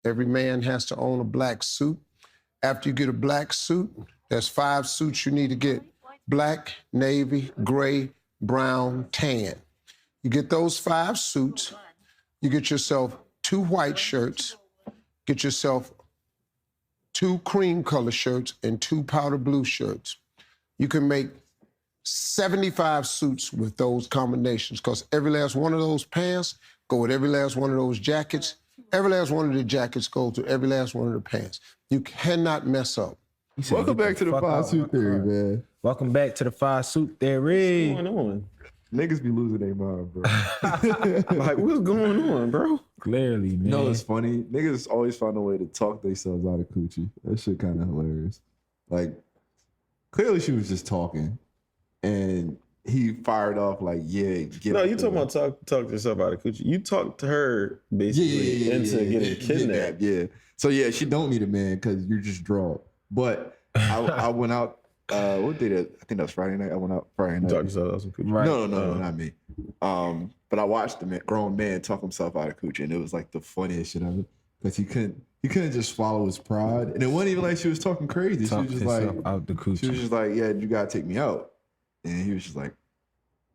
Every man has to own a black suit. After you get a black suit, there's 5 suits you need to get. Black, navy, gray, brown, tan. You get those 5 suits. You get yourself 2 white shirts. Get yourself 2 cream color shirts and 2 powder blue shirts. You can make 75 suits with those combinations because every last one of those pants go with every last one of those jackets. Every last one of the jackets goes to every last one of the pants. You cannot mess up. Welcome back to the 5 suit theory, man. Welcome back to the 5 suit theory. What's going on? Niggas be losing their mind, bro. Like, what's going on, bro? Clearly, man. You know it's funny? Niggas always find a way to talk themselves out of coochie. That shit kind of hilarious. Like, clearly she was just talking, and he fired off like, yeah, get No, out you there. talking about talk yourself out of coochie. You talked to her basically into getting kidnapped. Yeah. So yeah, she don't need a man because you're just drawn. But I went out. What day that? I think that was Friday night. I went out Friday night. Talk yourself out of coochie. Right. No, not me. But I watched the grown man talk himself out of coochie, and it was like the funniest shit ever because he couldn't just follow his pride, and it wasn't even like she was talking crazy. She was just like out the coochie. She was just like, yeah, you gotta take me out, and he was just like,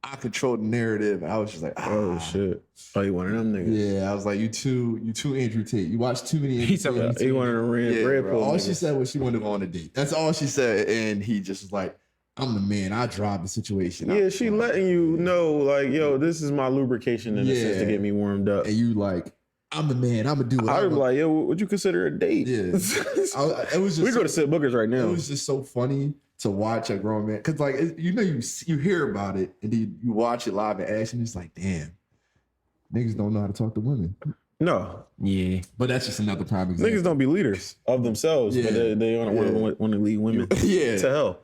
I control the narrative. And I was just like, oh shit. Oh, you one of them niggas? Yeah, I was like, you too Andrew Tate. You watch too many. He said he one of them red pill all niggas. she said was she wanted to go on a date. That's all she said, and he just was like, I'm the man. I drive the situation. Yeah, she letting you know, like, yo, this is my lubrication in a sense to get me warmed up. And you like, I'm the man. I'm gonna do it. I was like, yo, would you consider a date? Yeah, it was just. We go to Sid Booker's right now. It was just so funny to watch a grown man, because like you hear about it and then you watch it live in action. It's like, damn, niggas don't know how to talk to women. No, yeah, but that's just another prime example. Niggas don't be leaders of themselves, but they want to lead women. Yeah, to hell.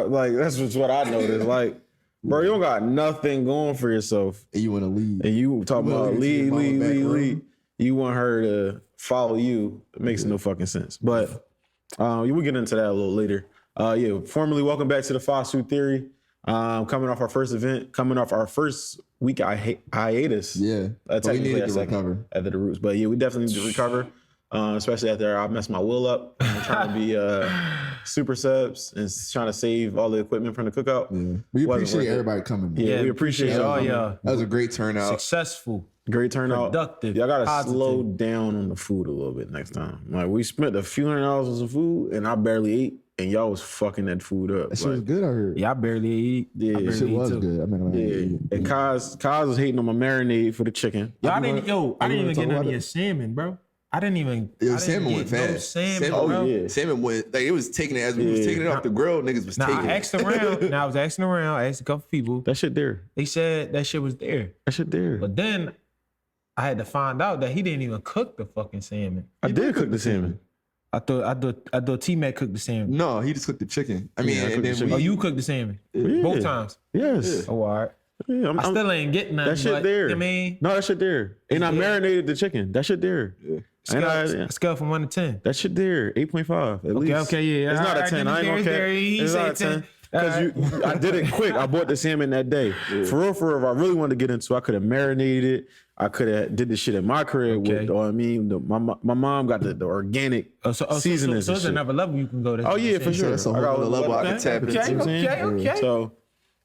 Like that's just what I noticed. Like, bro, you don't got nothing going for yourself, and you want to lead, and you talking about lead. You want her to follow you. It makes no fucking sense. But we'll get into that a little later. Formally welcome back to the 5 Suit Theory. Coming off our first event, coming off our first week hiatus. Yeah, technically we needed to recover after the roots. But yeah, we definitely need to recover. Especially after I messed my will up. I'm trying to be super subs and trying to save all the equipment from the cookout. Yeah. We appreciate everybody coming. Yeah, we appreciate all y'all. That was a great turnout. Successful. Great turnout. Productive. Y'all gotta positive. slow down on the food a little bit next time. Like, we spent a few $100s on some food and I barely ate, and y'all was fucking that food up. That shit was good, I heard. Yeah, I barely ate. Yeah, that shit was good. I'm not gonna lie. And Kaz was hating on my marinade for the chicken. I didn't even get none of your salmon, bro. I didn't even. Salmon went fast. Salmon, bro. Yeah. Salmon went. Like, it was taking it as we was taking it off the grill. Niggas was taking I asked it. around. I was asking around. I asked a couple people. That shit there. They said that shit was there. That shit there. But then I had to find out that he didn't even cook the fucking salmon. I did cook the salmon. I thought T-Mac cooked the salmon. No, he just cooked the chicken. I mean, I and then chicken. Oh, you cooked the salmon both times. Yes. Oh, all right. Yeah, I still ain't getting nothing. That shit there. I mean, no, that shit there. And I marinated the chicken. That shit there. Yeah. Scale from 1 to 10. That shit there. 8.5 at least. Okay, yeah. It's not a 10. I ain't gonna care. It's not a 10. Because I did it quick. I bought the salmon that day. For real, if I really wanted to get into it, I could have marinated it. I could have did the shit at my crib with, my mom got the organic seasoning. So it's another level you can go to. Oh, yeah, for sure. So I got a level I can tap into. Okay. So,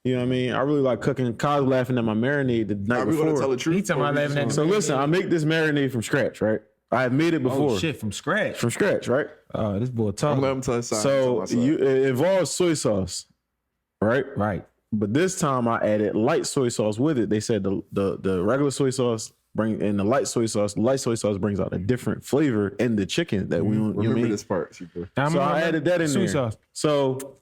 you know what I mean? I really like cooking. Kyle's laughing at my marinade the night before. We're gonna tell the truth. He talking about laughing at So listen, I make this marinade from scratch, right? I have made it before. Oh shit, from scratch. From scratch, right? Oh, this boy I'm talking. letting him tell his side. So it involves soy sauce, right? Right. But this time I added light soy sauce with it. They said the regular soy sauce and the light soy sauce brings out a different flavor in the chicken that we remember this part. Super. So I added that in there. Sauce. So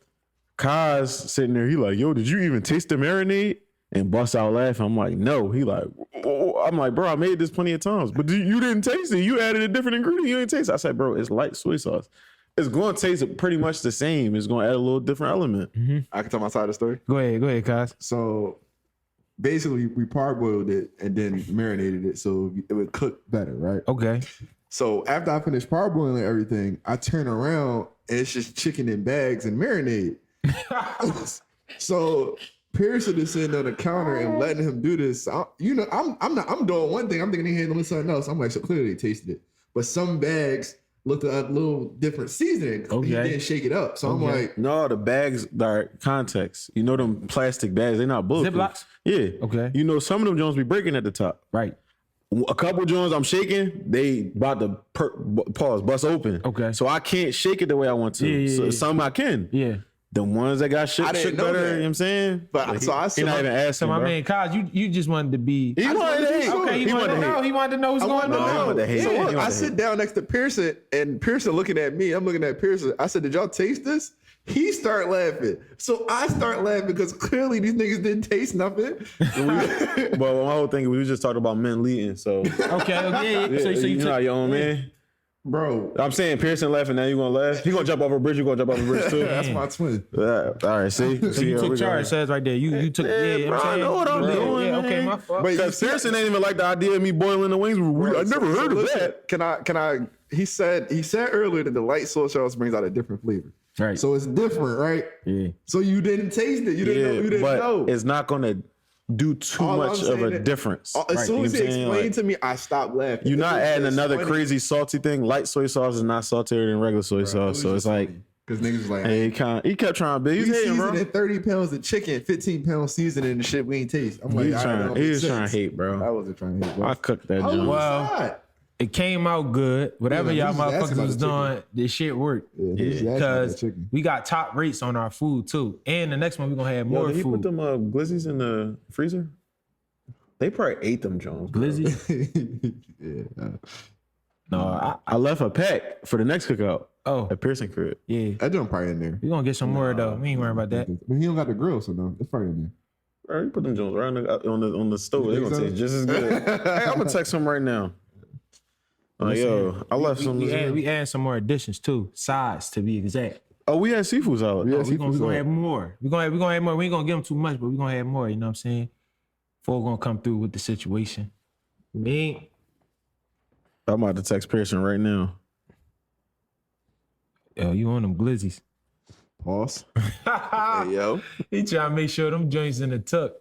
Kaz sitting there, he like, yo, did you even taste the marinade? And bust out laughing. I'm like, no. He like, oh. I'm like, bro, I made this plenty of times, but you didn't taste it. You added a different ingredient. You didn't taste it. I said, bro, it's light soy sauce. It's going to taste pretty much the same. It's going to add a little different element. Mm-hmm. I can tell my side of the story. Go ahead, Kaz. So basically, we parboiled it and then marinated it so it would cook better, right? Okay. So after I finished parboiling everything, I turn around and it's just chicken in bags and marinade. So Pearson is sitting on the counter and letting him do this. I'm doing one thing. I'm thinking he handling something else. I'm like, so clearly they tasted it. But some bags looked a little different seasoning. Okay. He didn't shake it up. So I'm like, No, the bags are context. You know them plastic bags, they're not bulletproof. Ziplocs? Yeah. Okay. You know some of them joints be breaking at the top. Right. A couple joints I'm shaking, they about to bust open. Okay. So I can't shake it the way I want to. Yeah. So some I can. Yeah. The ones that got shook didn't know better, that. you know what I'm saying? But Like, so I he said, not even asking, So my bro. man, Kaz, you just wanted to be. He wanted to hate. Okay, he wanted to know. He wanted to know what's going No, he on. wanted to hate. So He look, wanted I to sit hate. down next to Pearson, and Pearson looking at me. I'm looking at Pearson. I said, "Did y'all taste this?" He start laughing. So I start laughing because clearly these niggas didn't taste nothing. Well, my whole thing, we was just talking about men leading. So, Okay. Yeah. So you you know how took. your own man. Bro, I'm saying Pearson laughing, now you gonna laugh? He gonna jump over a bridge, you gonna jump over a bridge too? that's my twin. All right, see? So you took charge. Says right there. You took. Yeah. bro, I'm I saying. know what I'm doing, Yeah. Okay. man. My fault. But you Because see- Pearson ain't even like the idea of me boiling the wings. I never heard of listen, that. Can I? He said earlier that the light soy sauce brings out a different flavor. Right. So it's different, right? Yeah. So you didn't taste it. You didn't know. You didn't but know. it's not gonna do too All I'm much of saying a is- difference. As Right, soon you as know he what I'm saying? explained Like, to me, I stopped laughing. you're It not was adding just another funny. crazy salty thing. Light soy sauce is not saltier than regular soy sauce. So it's like, because niggas was like, hey, he kept trying to be. He's we hating, bro. seasoning 30 pounds of chicken, 15 pounds seasoning and shit we ain't taste. I'm like, He's all right, that don't he make was trying to sense. hate, I bro. wasn't trying to hate, bro. I cooked that I was joint. Well, outside. It came out good. Whatever Yeah, y'all he was asking motherfuckers about was the doing, this shit worked. Yeah, he was asking about Because that chicken. we got top rates on our food too. And the next one we're gonna have Yo, more did he put food. them glizzies in the freezer? They probably ate them Jones. Glizzy? Yeah. No, I left a pack for the next cookout oh at Pearson crib. yeah. That joint probably in there. We gonna get some more though. We ain't worrying about that. But he don't got the grill, so no, it's probably in there. All right, you put them Jones right on the stove. They're think gonna so? taste just as good. Hey, I'm gonna text him right now. Like, yo, I left some. We add some more additions too. Sides to be exact. Oh, we had seafood salad. Yeah, We gonna add more. We gonna add more. We ain't gonna give them too much, but we gonna add more. You know what I'm saying? Before we're gonna come through with the situation. Me, I'm about to text Pearson right now. yo, you on them glizzies? Pause. Hey, yo. He trying to make sure them joints in the tuck.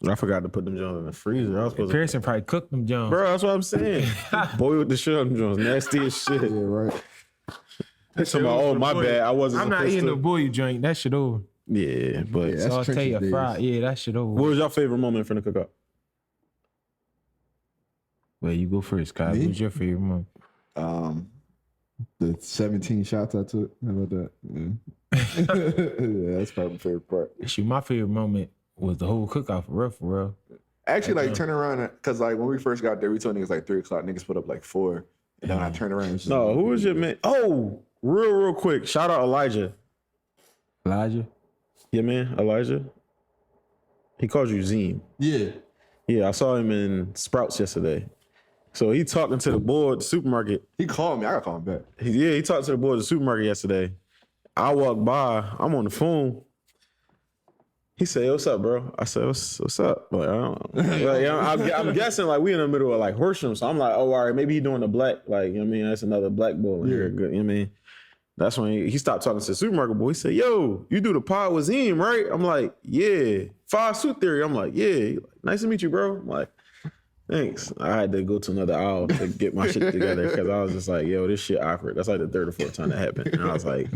I forgot to put them Jones in the freezer. I was supposed to. Pearson probably cooked them joints. Bro, that's what I'm saying. Boy with the shit on them Jones, nasty as shit. Yeah, right. Somebody, oh my bad, I wasn't. I'm not supposed eating to. the boy joint. That shit over. Yeah, but Yeah, So I'll tell you, trenches fried. days. Yeah, that shit over. what was your favorite moment from the cookout? Well, you go first, Kyle. Me? What's your favorite one? The 17 shots I took. How about that? Yeah, yeah, that's probably my favorite part. Shoot, my favorite moment was the whole cookout for real, for real. Actually, like turn around because like when we first got there, we told niggas like 3 o'clock. Niggas put up like 4, and then when I turned around. it was just No, like- who was your man? Oh, real quick. Shout out Elijah. Elijah? Yeah, man, Elijah. He called you Zine. Yeah. Yeah, I saw him in Sprouts yesterday. So he talking to the boy at the supermarket. He called me. I gotta call him back. He talked to the boy at the supermarket yesterday. I walked by. I'm on the phone. He said, "What's up, bro?" I said, "What's up?" Like, I don't know. Like, I'm guessing like we in the middle of like Horsham, so I'm like, "Oh, all right, maybe he doing the black." Like, you know what I mean? That's another black boy in here. Good, you know what I mean? That's when he stopped talking to the supermarket boy. He said, "Yo, you do the pod with him, right?" I'm like, "Yeah." Fire suit theory. I'm like, "Yeah." He like, "Nice to meet you, bro." I'm like, "Thanks." I had to go to another aisle to get my shit together because I was just like, "Yo, this shit awkward." That's like the 3rd or 4th time that happened, and I was like,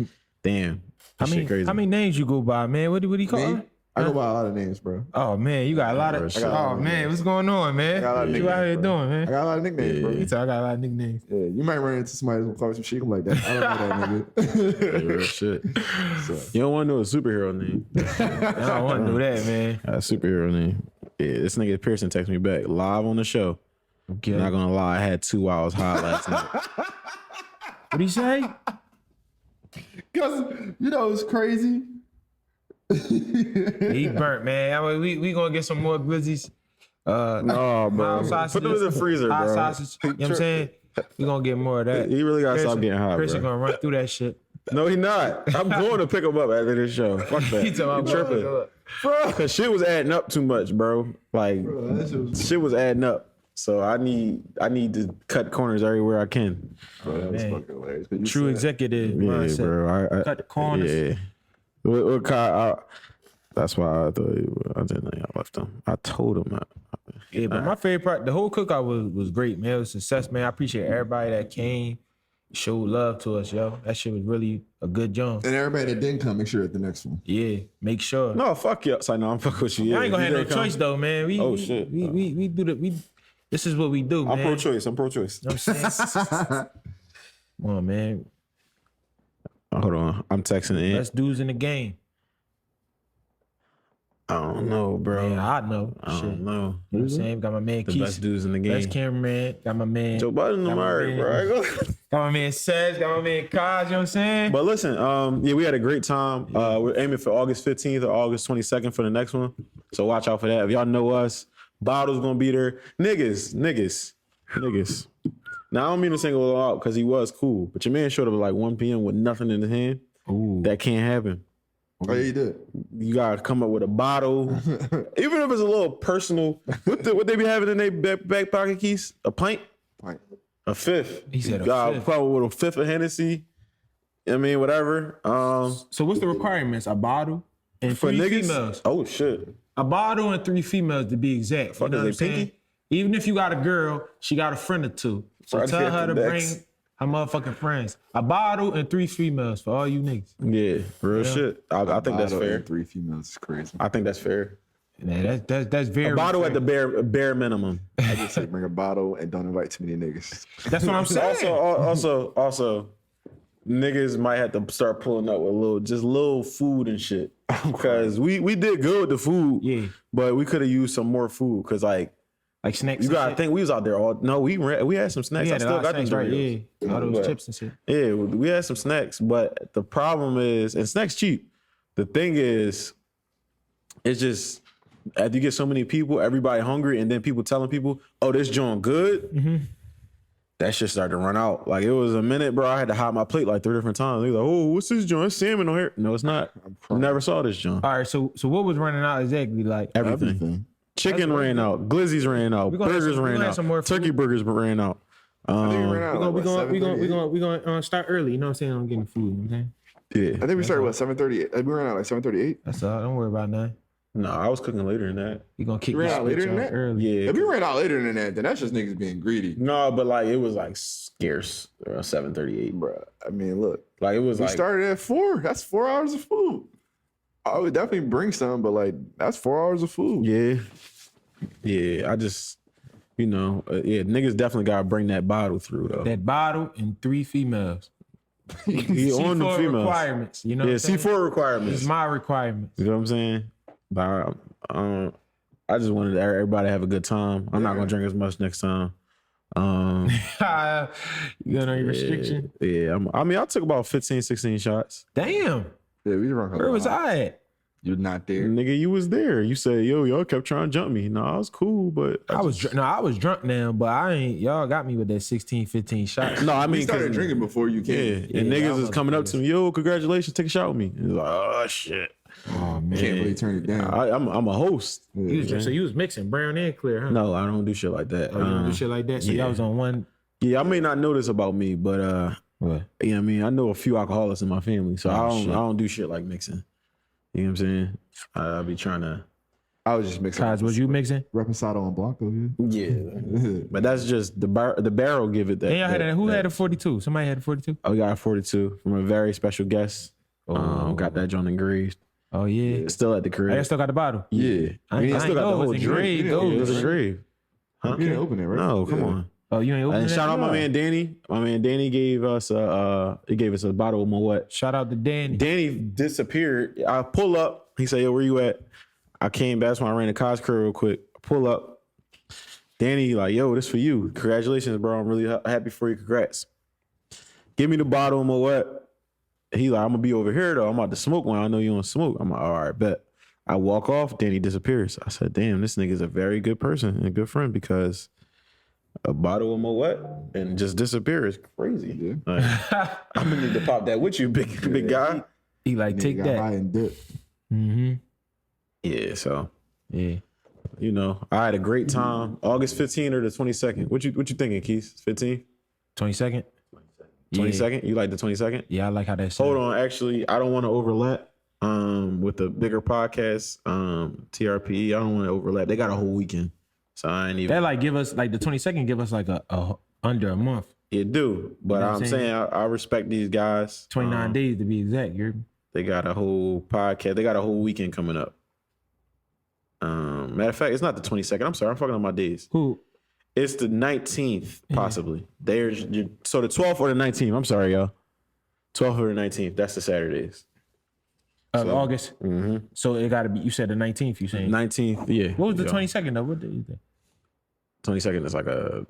"Damn, this shit crazy." How many names you go by, man? What do you call Me? it? I go by a lot of names, bro. Oh man, you got a lot of. I got a lot Oh of man, what's going on, man? got a lot of What you out here nicknames, doing, I man? got a lot of nicknames, bro. You tell I got a lot of nicknames. Yeah, you might run into somebody who's gonna call you some shit like that. I don't know that nigga. Real shit. You don't want to know a superhero name. I don't want to do that, man. A superhero name. Yeah, this nigga Pearson texted me back live on the show. Okay. Not gonna lie, I had 2 hours high last night. What do you say? Because you know it's crazy. He burnt, man. I mean, we gonna get some more glizzies. No, bro. Mild sausages, Put them in the freezer, hot bro. sausage. You know what I'm saying? We gonna get more of that. He really gotta stop getting high, Pearson bro. gonna run through that shit. No, he not. I'm going to pick him up after this show. Fuck that. He talking about You tripping. bro. Cause shit was adding up too much, bro. Like shit was adding up. So I need to cut corners everywhere I can. Bro, that was man. fucking hilarious. 'Cause you True said- executive Yeah, mindset. bro. Cut the corners. Yeah. What Kyle, That's why I thought I didn't think I left him. I told him that. Yeah, but my favorite part, the whole cookout was great, man. It was a success, man. I appreciate everybody that came, showed love to us, yo. That shit was really a good jump. And everybody that didn't come, make sure at the next one. Yeah, make sure. No, fuck you. So, no, I'm fucking with you. I ain't gonna have no didn't come. choice though, man. Shit. We do this is what we do, man. I'm pro-choice. I'm pro-choice. You know what I'm saying? Come on, man. Hold on. I'm texting in. Best dudes in the game. I don't know, bro. Yeah, I know. I Shit. don't know. You know what I'm saying? Got my man The Keith. best dudes in the game. Best cameraman. Got my man. Joe Biden, got I'm my alright, man- bro. Got my man Sez. Got my man Kaz. You know what I'm saying? But listen, yeah, we had a great time. We're aiming for August 15th or August 22nd for the next one. So watch out for that. If y'all know us, Bottle's gonna be there. Niggas. Now I don't mean to single him out because he was cool, but your man showed up at like 1 p.m. with nothing in his hand. Ooh. That can't happen. Oh, yeah, you did. You gotta come up with a bottle, even if it's a little personal. What they be having in their back pocket keys? A pint, Right. a fifth. He said a You gotta fifth. come up with a fifth of Hennessy. I mean, whatever. So what's the requirements? A bottle and For 3 niggas, females. oh shit. A bottle and 3 females to be exact. Fuck, You know is what I'm they saying? pinky? Even if you got a girl, she got a friend or two. So Friday tell at her the to bring next. her motherfucking friends. A bottle and 3 females for all you niggas. Yeah, real shit. I think that's Bottle fair. and 3 females is crazy. I think that's fair. Yeah, that's very A bottle at the fair. bare minimum. I just say bring a bottle and don't invite too many niggas. That's what I'm saying. Also, niggas might have to start pulling up with little food and shit. Because we did good with the food, Yeah. but we could have used some more food. Because like Like snacks. you and gotta shit. think we was out there all. No, we had some snacks. We I had a still lot got of them snacks, right? Doritos. Yeah, all those But- chips and shit. Yeah, we had some snacks, but the problem is, and snacks cheap. The thing is, it's just after you get so many people, everybody hungry, and then people telling people, "Oh, this joint good." That shit started to run out. Like it was a minute, bro. I had to hide my plate like 3 different times. They was like, "Oh, what's this joint? It's salmon on here." No, it's not. Never saw this joint. All right, so what was running out exactly? Like Everything. Chicken ran out. Glizzies ran out. We gonna have Burgers some- we ran gonna have out. some more food. Turkey burgers ran out. I think we ran out. we like, gonna start early. You know what I'm saying? On getting food. You know what I'm saying? Yeah. I think we started what 7:38. We ran out like 7:38. That's all. Don't worry about nothing. No, I was cooking later than that. You gonna kick You ran this out later bitch than off that? early. Yeah. If we ran out later than that, then that's just niggas being greedy, No, but like it was like scarce around 7:38. bro. I mean, look, Like it was we like started at 4. That's 4 hours of food. I would definitely bring some, but like that's 4 hours of food. yeah. I just niggas definitely gotta bring that bottle through though. That bottle and 3 females. He on the C4 females. requirements. You know what Yeah, I'm saying? C4 requirements. It's my requirements. You know what I'm saying? But I just wanted everybody to have a good time. I'm not gonna drink as much next time. You got on your restriction? Yeah. I took about 15, 16 shots. Damn. Yeah, we drunk a Where was lot. I at? You're not there. Nigga, you was there. You said, yo, y'all kept trying to jump me. No, I was cool, but I was drunk now, but I ain't. Y'all got me with that 16, 15 shots. No, I We mean, started 'cause- drinking before you Yeah, came. and Yeah, niggas I is coming up to me, yo, congratulations, take a shot with me. It's like, oh shit. Oh man. Can't really turn it down. I'm a host. So you was mixing brown and clear, huh? No, I don't do shit like that. Oh, you don't do shit like that. So yeah. y'all was on one. Yeah, I may not know this about me, but What? you know what I mean, I know a few alcoholics in my family, so I shit. don't do shit like mixing. You know what I'm saying? I'll be trying to. I was just mixing. Kaz, was you mixing? Reposado and Blanco here. Yeah, but that's just the barrel give it that. And y'all had that- who that- had a 42? Somebody had a 42? Oh, we got a 42 from a very special guest. Got that joint engraved. Oh yeah. It's still at the crib. I still got the bottle. Yeah, I ain't still got know the it whole was drink. engraved, Yeah, though. it was engraved. Huh? You didn't open it, right? No, come Yeah. on. Oh, you ain't opening And that? shout out my No. man Danny. My man Danny gave us a bottle of Moet. Shout out to Danny. Danny disappeared. I pull up. He said, "Yo, where you at?" I came back. That's when I ran the cos crew real quick. I pull up. Danny like, "Yo, this for you. Congratulations, bro. I'm really happy for you. Congrats. Give me the bottle of Moet." He like, "I'm gonna be over here though. I'm about to smoke one. I know you don't smoke." I'm like, "All right, bet." I walk off. Danny disappears. I said, "Damn, this nigga's a very good person and a good friend because a bottle of Moet and just disappear is crazy. Yeah. Like, I'm gonna need to pop that with you, big guy." He like, take Got high that. and dip. Mm-hmm. Yeah, so Yeah. you know, I had a great time. August 15th or the 22nd. What you thinking, Keith? 15th? 22nd? 22nd? You like the 22nd? Yeah, I like how that Hold on, actually, I don't want to overlap. with the bigger podcast, TRP. I don't want to overlap. They got a whole weekend, so I ain't even. That like give us like the 22nd give us like a under a month, It do, but You know what I'm I'm saying I respect these guys. 29 days to be exact. They got a whole podcast. They got a whole weekend coming up. Matter of fact, it's not the 22nd. I'm sorry, I'm fucking on my days. Who? It's the 19th, possibly. So the 12th or the 19th. I'm sorry, y'all. 12th or the 19th. That's the Saturdays. August. Mm-hmm. So it got to be. You said the 19th. You saying 19th, yeah. What was the 22nd though? What day is that? 22nd is like a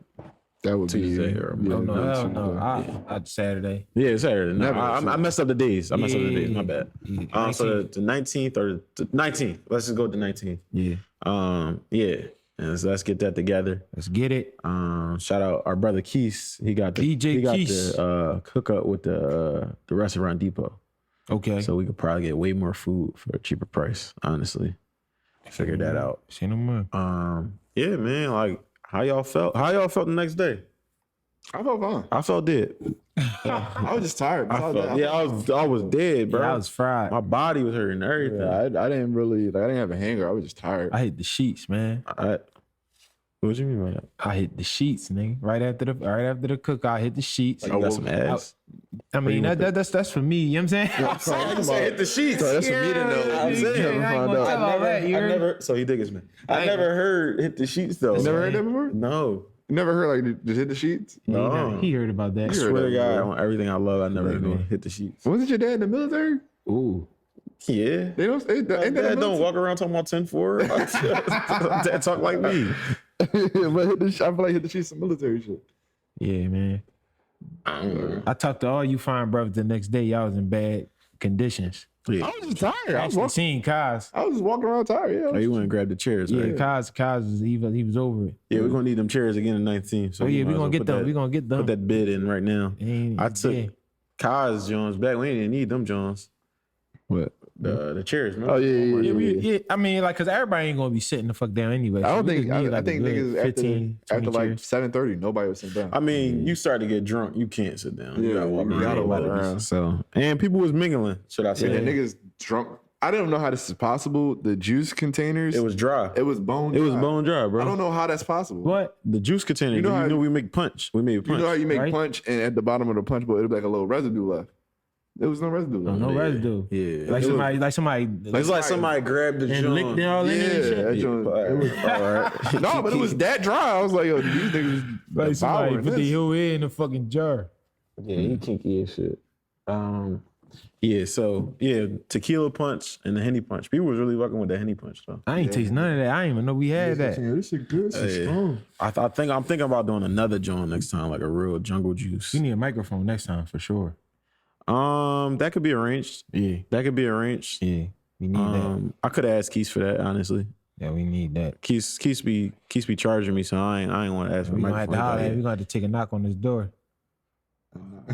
That would Tuesday be or yeah, Oh no, that's hell Tuesday. no. I Saturday. yeah, it's Saturday. No, Never, I messed up the days. I messed up the days. My bad. Yeah. So the 19th or the 19th. Let's just go with the 19th. Yeah. Yeah. And so let's get that together. Let's get it. Shout out our brother Keese. He got the DJ he got Keese. the hookup with the restaurant depot. Okay. So we could probably get way more food for a cheaper price, honestly. Figured that out. See no more. Yeah, man. Like how y'all felt the next day? I felt fine. I felt dead. I was just tired. I was dead, bro. Yeah, I was fried. My body was hurting, everything. Yeah, I didn't really I didn't have a hangover. I was just tired. I hit the sheets, man. What you mean by that? I hit the sheets, nigga. Right after the cook, I hit the sheets. You got some ass. I mean, that's for me. You know what I'm saying? I said hit the sheets. So that's for me to know. I'm saying. Never I ain't found gonna out. tell all that, you heard? So he dig his man. I never heard hit the sheets though. You never heard that before? No. You never heard like just hit the sheets? No. He heard about that. I swear to God, on everything I love, I never go hit the sheets. Wasn't your dad in the military? Ooh. Yeah. They don't. Ain't that the Dad don't military? walk around talking about 10-4. Dad talk like me. But I feel like hit the sheets some military shit. Yeah, man. I talked to all you fine brothers the next day. Y'all was in bad conditions. Yeah. I was just tired. I was Actually walking. seen Kaz. I was just walking around tired. Yeah. Oh, you went and grabbed the chairs, Yeah, right? Kaz was he was over it. Yeah, we're gonna need them chairs again in 19. So Oh yeah, we we gonna get them. We gonna get them. Put that bid in right now. Ain't- I took yeah. Kaz Jones back. We didn't need them Jones. What? The chairs, man. Oh yeah. Yeah, I mean, like, cause everybody ain't gonna be sitting the fuck down anyway. I so don't we think. just need, I like, think a good niggas 15, after 20 like chairs. 7:30, nobody was sitting down. I mean, you start to get drunk, you can't sit down. You Yeah, gotta walk you around. gotta walk Everybody be- around. So, and people was mingling. Should I say? Yeah, the niggas drunk. I don't know how this is possible. The juice containers. It was dry. It was bone. It was dry. bone dry, bro. I don't know how that's possible. What? The juice container. You know know, how- we make punch. We made punch. You know how you make right? punch, and at the bottom of the punch bowl, it'll be like a little residue left. There was no residue left. No residue. Yeah. Like somebody. It's like somebody grabbed the and joint. licked it all in there and Yeah, shit. that joint- All right. No, but it was that dry. I was like, yo, these niggas Like somebody devouring put the this. whole head in a fucking jar. Yeah, he kinky as shit. Yeah, so yeah, tequila punch and the Henny punch. People was really fucking with the Henny punch though. I ain't taste none of that. I didn't even know we had that. This shit good. This shit strong. I'm thinking about doing another joint next time, like a real jungle juice. We need a microphone next time for sure. That could be arranged. Yeah, That could be arranged. yeah. We need that. I could ask Keith for that, honestly. Yeah, we need that. Keith be charging me, so I ain't want to ask for We gonna have microphone. to holler at. out We here. gonna have to take a knock on this door.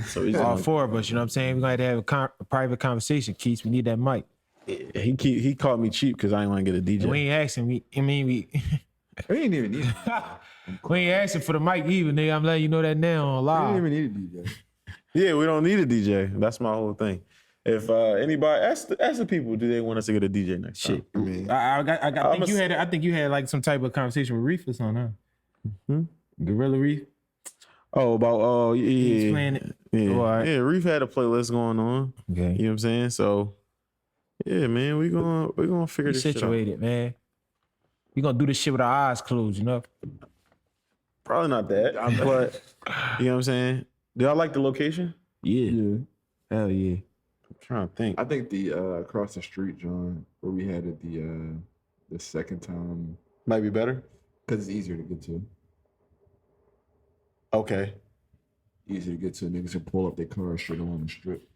So he's All four of us, you know what I'm saying? We gonna have to have a private conversation, Keith. We need that mic. he called me cheap because I ain't want to get a DJ. We ain't asking. We We ain't even need. we ain't asking for the mic either, nigga. I'm letting you know that now on We live. didn't even need a DJ. Yeah, we don't need a DJ. That's my whole thing. If anybody ask the people, do they want us to get a DJ next Shit. I mean, I think you had like some type of conversation with Reef or something, huh? Gorilla Reef. Oh, about He's yeah, playing it. yeah, Oh, all right. yeah. Reef had a playlist going on. Okay. You know what I'm saying? So, yeah, man, we gonna figure We this shit out. situated, man. We gonna do this shit with our eyes closed, you know? Probably not that, but you know what I'm saying. Do y'all like the location? Yeah. yeah. Hell yeah. I'm trying to think. I think the across the street, John, where we had it the second time, Might be better. because it's easier to get to. Okay. Easier to get to. Niggas can pull up their car straight along the strip.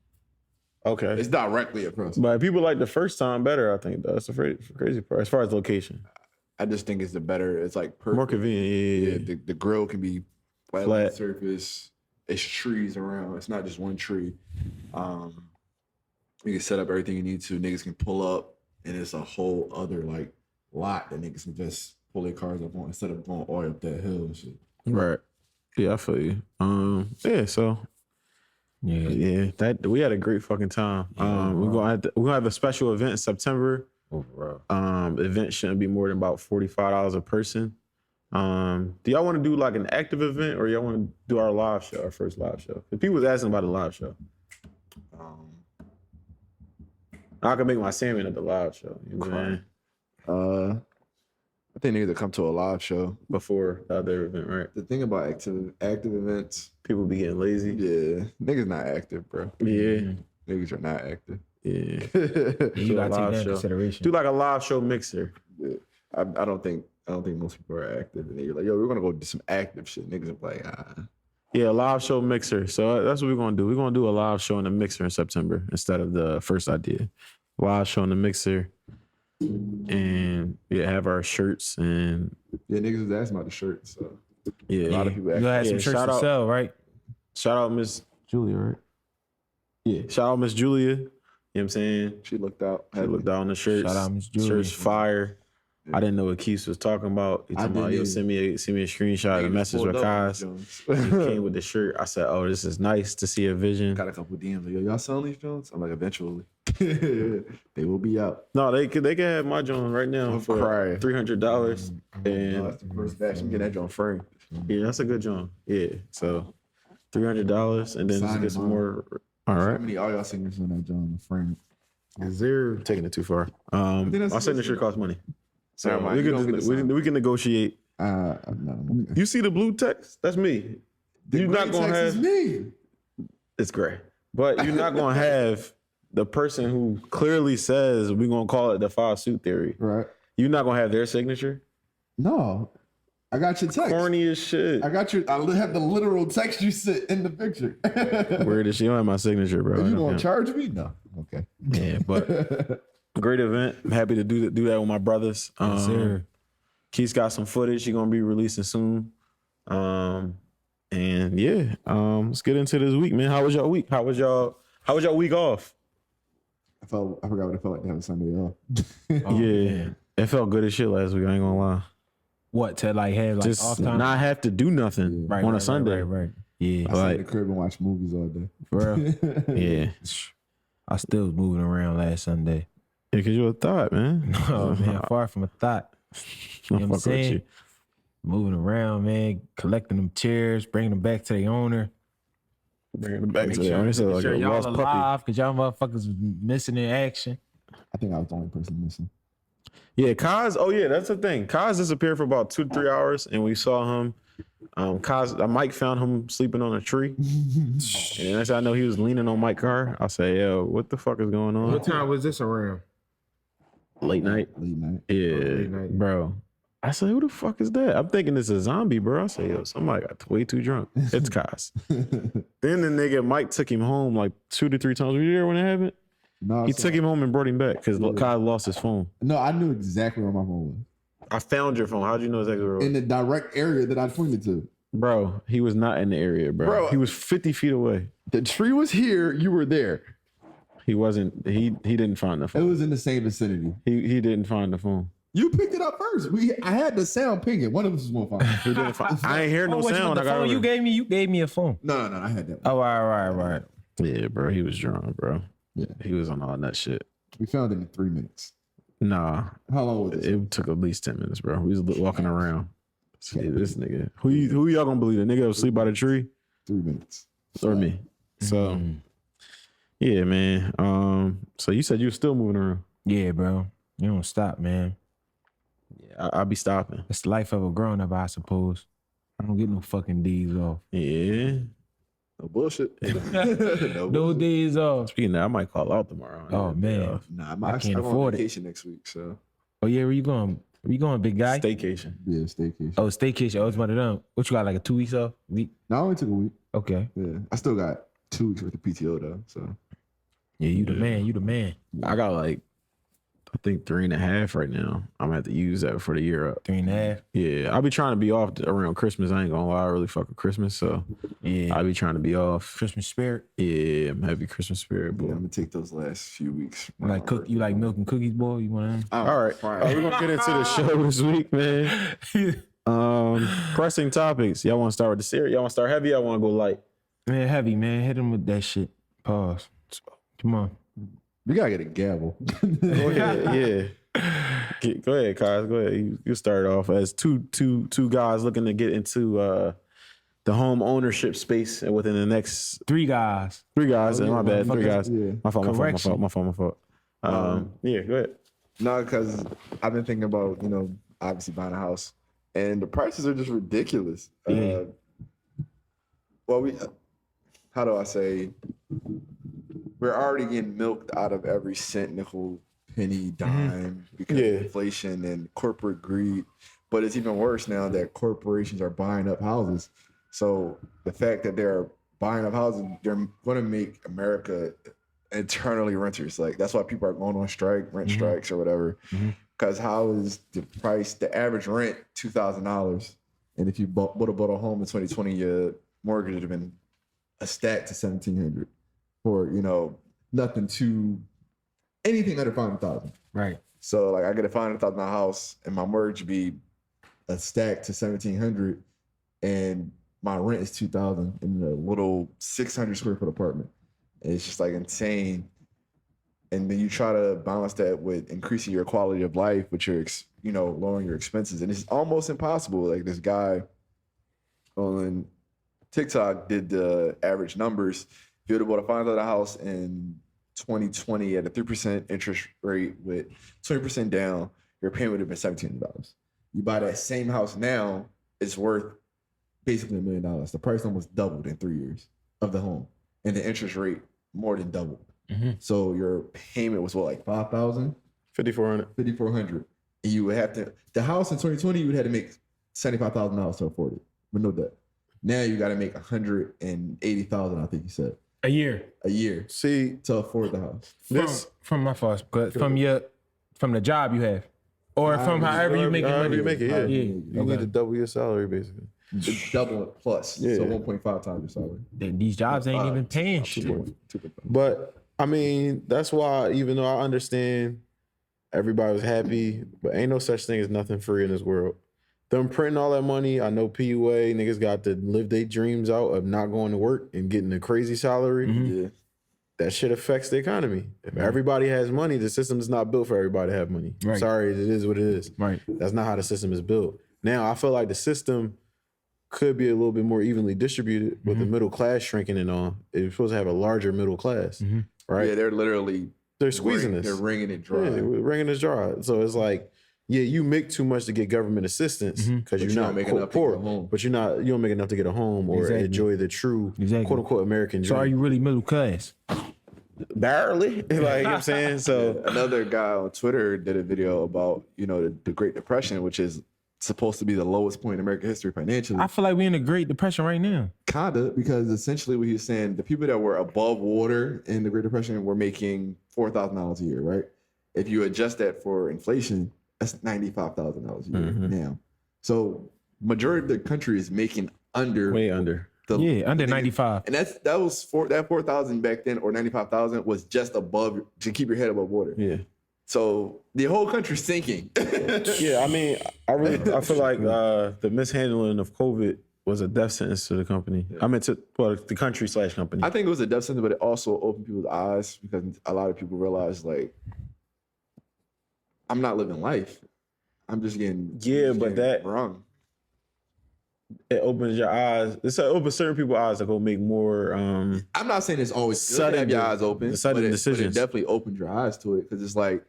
Okay. It's directly across. But people like the first time better. I think that's the crazy part as far as location. I just think it's the better. It's like perfect. More convenient. Yeah. The grill can be flat, on Flat. the surface. It's trees around. It's not just one tree. You can set up everything you need to. Niggas can pull up, and it's a whole other like lot that niggas can just pull their cars up on instead of going all up that hill and shit. Right. Yeah, I feel you. Yeah. So Yeah. That we had a great fucking time. We're gonna have a special event in September. Oh, bro. Event shouldn't be more than about $45 a person. Do y'all want to do like an active event or y'all want to do our live show, our first live show? If people was asking about a live show. I can make my salmon at the live show. You know what I'm saying? I think niggas that come to a live show. Before the other event, right? The thing about active events, People be getting lazy. yeah, niggas not active, bro. Yeah. Niggas are not active. Yeah. You Do a gotta take live that in show. consideration. Do like a live show mixer. Yeah. I don't think most people are active. And then you're like, yo, we're gonna go do some active shit. Niggas are like, Yeah, live show mixer. So that's what we're gonna do. We're gonna do a live show in the mixer in September instead of the first idea. Live show in the mixer. And have our shirts and yeah, niggas was asking about the shirts. So yeah. a lot of people You had some actually. shirts shout to out- sell, right? Shout out Miss Julia, right? Yeah. Shout out Miss Julia. You know what I'm saying? She looked out. I looked down the shirts. Shout out Miss Julia. Shirts fire. I didn't know what Keith was talking about. He told me, yo, send me a screenshot, a message with Kaz. He came with the shirt. I said, oh, this is nice to see a vision. Got a couple DMs like, yo, y'all selling these Jones? I'm like, eventually. They will be out. No, they can have my joint right now I'm for crying. $300. And That's the first batch. I'm getting that joint free. yeah, that's a good joint. Yeah. So $300 and then just Sign get some mine. more. All How right. many all y'all singers on that joint? Frame. Is there taking it too far? that's My signature good. costs money. So Never mind, we you can don't get just, to we, sign. we can negotiate. No. Okay. You see the blue text? That's me. You're not gonna Text is have me. it's gray. But you're not gonna have the person who clearly says we're gonna call it the 5 suit theory. Right. You're not gonna have their signature. No. I got your text. Corny as shit. I got your. I have the literal text you sent in the picture. Weird as shit. You don't have my signature, bro. You gonna charge me? No. Okay. Yeah, but great event. I'm happy to do that with my brothers. sir. Keith's got some footage he's gonna be releasing soon. And yeah, let's get into this week, man. How was y'all week? How was y'all week off? I forgot what it felt like to have a Sunday off. Yeah. It felt good as shit last week, I ain't gonna lie. What, to like have like Just off time? not have to do nothing on a Sunday. Right. Yeah. I sat in Like, the crib and watched movies all day. Bro, yeah. I still was moving around last Sunday. Yeah, cause you're a thought, man. Oh man, far from a thought. You know what I'm Fuck with saying? you. Moving around, man, collecting them chairs, bringing them back to the owner. Bringing it back Make to the owner. It's like sure a y'all lost puppy. alive, because y'all motherfuckers was missing in action. I think I was the only person missing. Yeah, Kaz. Oh yeah, that's the thing. Kaz disappeared for about 2 to 3 hours, and we saw him. Mike found him sleeping on a tree, and that's how I know he was leaning on Mike's car. I say, yo, what the fuck is going on? What time was this around? Late night. Late night. Yeah, late night. bro. I say, who the fuck is that? I'm thinking it's a zombie, bro. I say, yo, somebody got way too drunk. It's Kaz. Then the nigga Mike took him home like 2 to 3 times. Were you there when it happened? No, He took him home and brought him back because Kaz lost his phone. No, I knew exactly where my phone was. I found your phone. How'd you know exactly where it was? In the direct area that I pointed to. Bro, he was not in the area, bro. He was 50 feet away. The tree was here. You were there. He wasn't. He didn't find the It phone. was in the same vicinity. He didn't find the phone. You picked it up first. I had the sound pinging. One of us was gonna find it. He didn't find. I ain't hear no What, sound. the I got phone you over. gave me a phone. No, I had that. Oh, right. Yeah, bro. He was drunk, bro. Yeah. He was on all that shit. We found it in 3 minutes. Nah, How long was it? it took at least 10 minutes, bro. We was walking around. See, this nigga. Who y'all gonna believe? The nigga that was asleep by the tree 3 minutes. or me? So, yeah, man. So you said you were still moving around. Yeah, bro. You don't stop, man. Yeah, I'll be stopping. It's the life of a grown up, I suppose. I don't get no fucking days off. Yeah. No bullshit. No days off. Speaking of that, I might call out tomorrow. Oh, man. Nah, I can't I'm on afford it. vacation next week, so Oh, yeah, where you going? Where you going, big guy? Staycation. yeah, staycation. Oh, staycation. Oh, it's one of them. What you got, like a 2 weeks off? Week? No, I only took a week. Okay. Yeah, I still got 2 weeks worth of PTO though. So Yeah, you the man. You the man. I got like, I think 3.5 right now. I'm gonna have to use that for the year up. 3.5. Yeah, I'll be trying to be off around Christmas. I ain't gonna lie, I really fuck with Christmas, so Yeah. I'll be trying to be off. Christmas spirit. Yeah, I'm heavy Christmas spirit, yeah, boy. I'm gonna take those last few weeks. You like cook? You like milk and cookies, boy? You want to? All right, we're gonna get into the show this week, man. Pressing topics. Y'all want to start with the series? Y'all want to start heavy? Y'all want to go light? Man, heavy, man. Hit him with that shit. Pause. Come on. We gotta get a gavel. Go ahead, go ahead, Kaz. Go ahead. You start off as two guys looking to get into the home ownership space within the next 3 guys. 3 guys. My bad, 3 guys. Yeah. My fault. Correction. My fault. Yeah, go ahead. No, because I've been thinking about, obviously buying a house, and the prices are just ridiculous. Yeah. How do I say? We're already getting milked out of every cent, nickel, penny, dime because of inflation and corporate greed. But it's even worse now that corporations are buying up houses. So the fact that they're buying up houses, they're going to make America eternally renters. Like, that's why people are going on strike, rent strikes or whatever. Because how is the average rent $2,000, and if you would have bought a home in 2020, your mortgage would have been a stack to $1,700 for nothing to anything under $500,000. Right. So like I get a $500,000 house, and my mortgage would be a stack to $1,700, and my rent is $2,000 in a little 600 square foot apartment. And it's just like insane. And then you try to balance that with increasing your quality of life, with your, lowering your expenses. And it's almost impossible. Like this guy on TikTok did the average numbers. If you would have bought a $500 house in 2020 at a 3% interest rate with 20% down, your payment would have been $1,700. You buy that same house now, it's worth basically $1 million. The price almost doubled in 3 years of the home, and the interest rate more than doubled. So your payment was like $5,000, $5,400, and you would have to. The house in 2020, you would have to make $75,000 to afford it, with no debt. Now you got to make $180,000. I think you said A year. See, to afford the house. From my fault, but from the job you have, or from however you make it. However you make it, yeah. You need to double your salary, basically. It's double it plus, so 1.5 times your salary. These jobs ain't even paying shit. But I mean, that's why, even though I understand everybody was happy, but ain't no such thing as nothing free in this world. Them printing all that money, I know PUA niggas got to live their dreams out of not going to work and getting a crazy salary. Yeah. That shit affects the economy. If everybody has money, the system is not built for everybody to have money. Right. Sorry, it is what it is. Right. That's not how the system is built. Now, I feel like the system could be a little bit more evenly distributed with the middle class shrinking and all. It's supposed to have a larger middle class, right? Yeah, they're squeezing us. They're wringing it dry. Yeah, we're wringing it dry. So it's like, yeah, you make too much to get government assistance because you're not making enough poor, to get a home. but you don't make enough to get a home or enjoy the true quote unquote American dream. So are you really middle class? Barely, like you know what I'm saying. So Another guy on Twitter did a video about the Great Depression, which is supposed to be the lowest point in American history financially. I feel like we're in a Great Depression right now. Kinda, because essentially what he's saying, the people that were above water in the Great Depression were making $4,000 a year, right? If you adjust that for inflation, that's $95,000 a year now. So majority of the country is making way under. Under 95. And that 4,000 back then, or 95,000, was just above, to keep your head above water. Yeah. So the whole country's sinking. Yeah, I mean, I feel like the mishandling of COVID was a death sentence to the company. Yeah. I meant the country/company. I think it was a death sentence, but it also opened people's eyes, because a lot of people realized, like, I'm not living life. I'm just getting wrong. It opens your eyes. It opens certain people's eyes to go make more. I'm not saying it's always good to have your eyes open, but it definitely opened your eyes to it, because it's like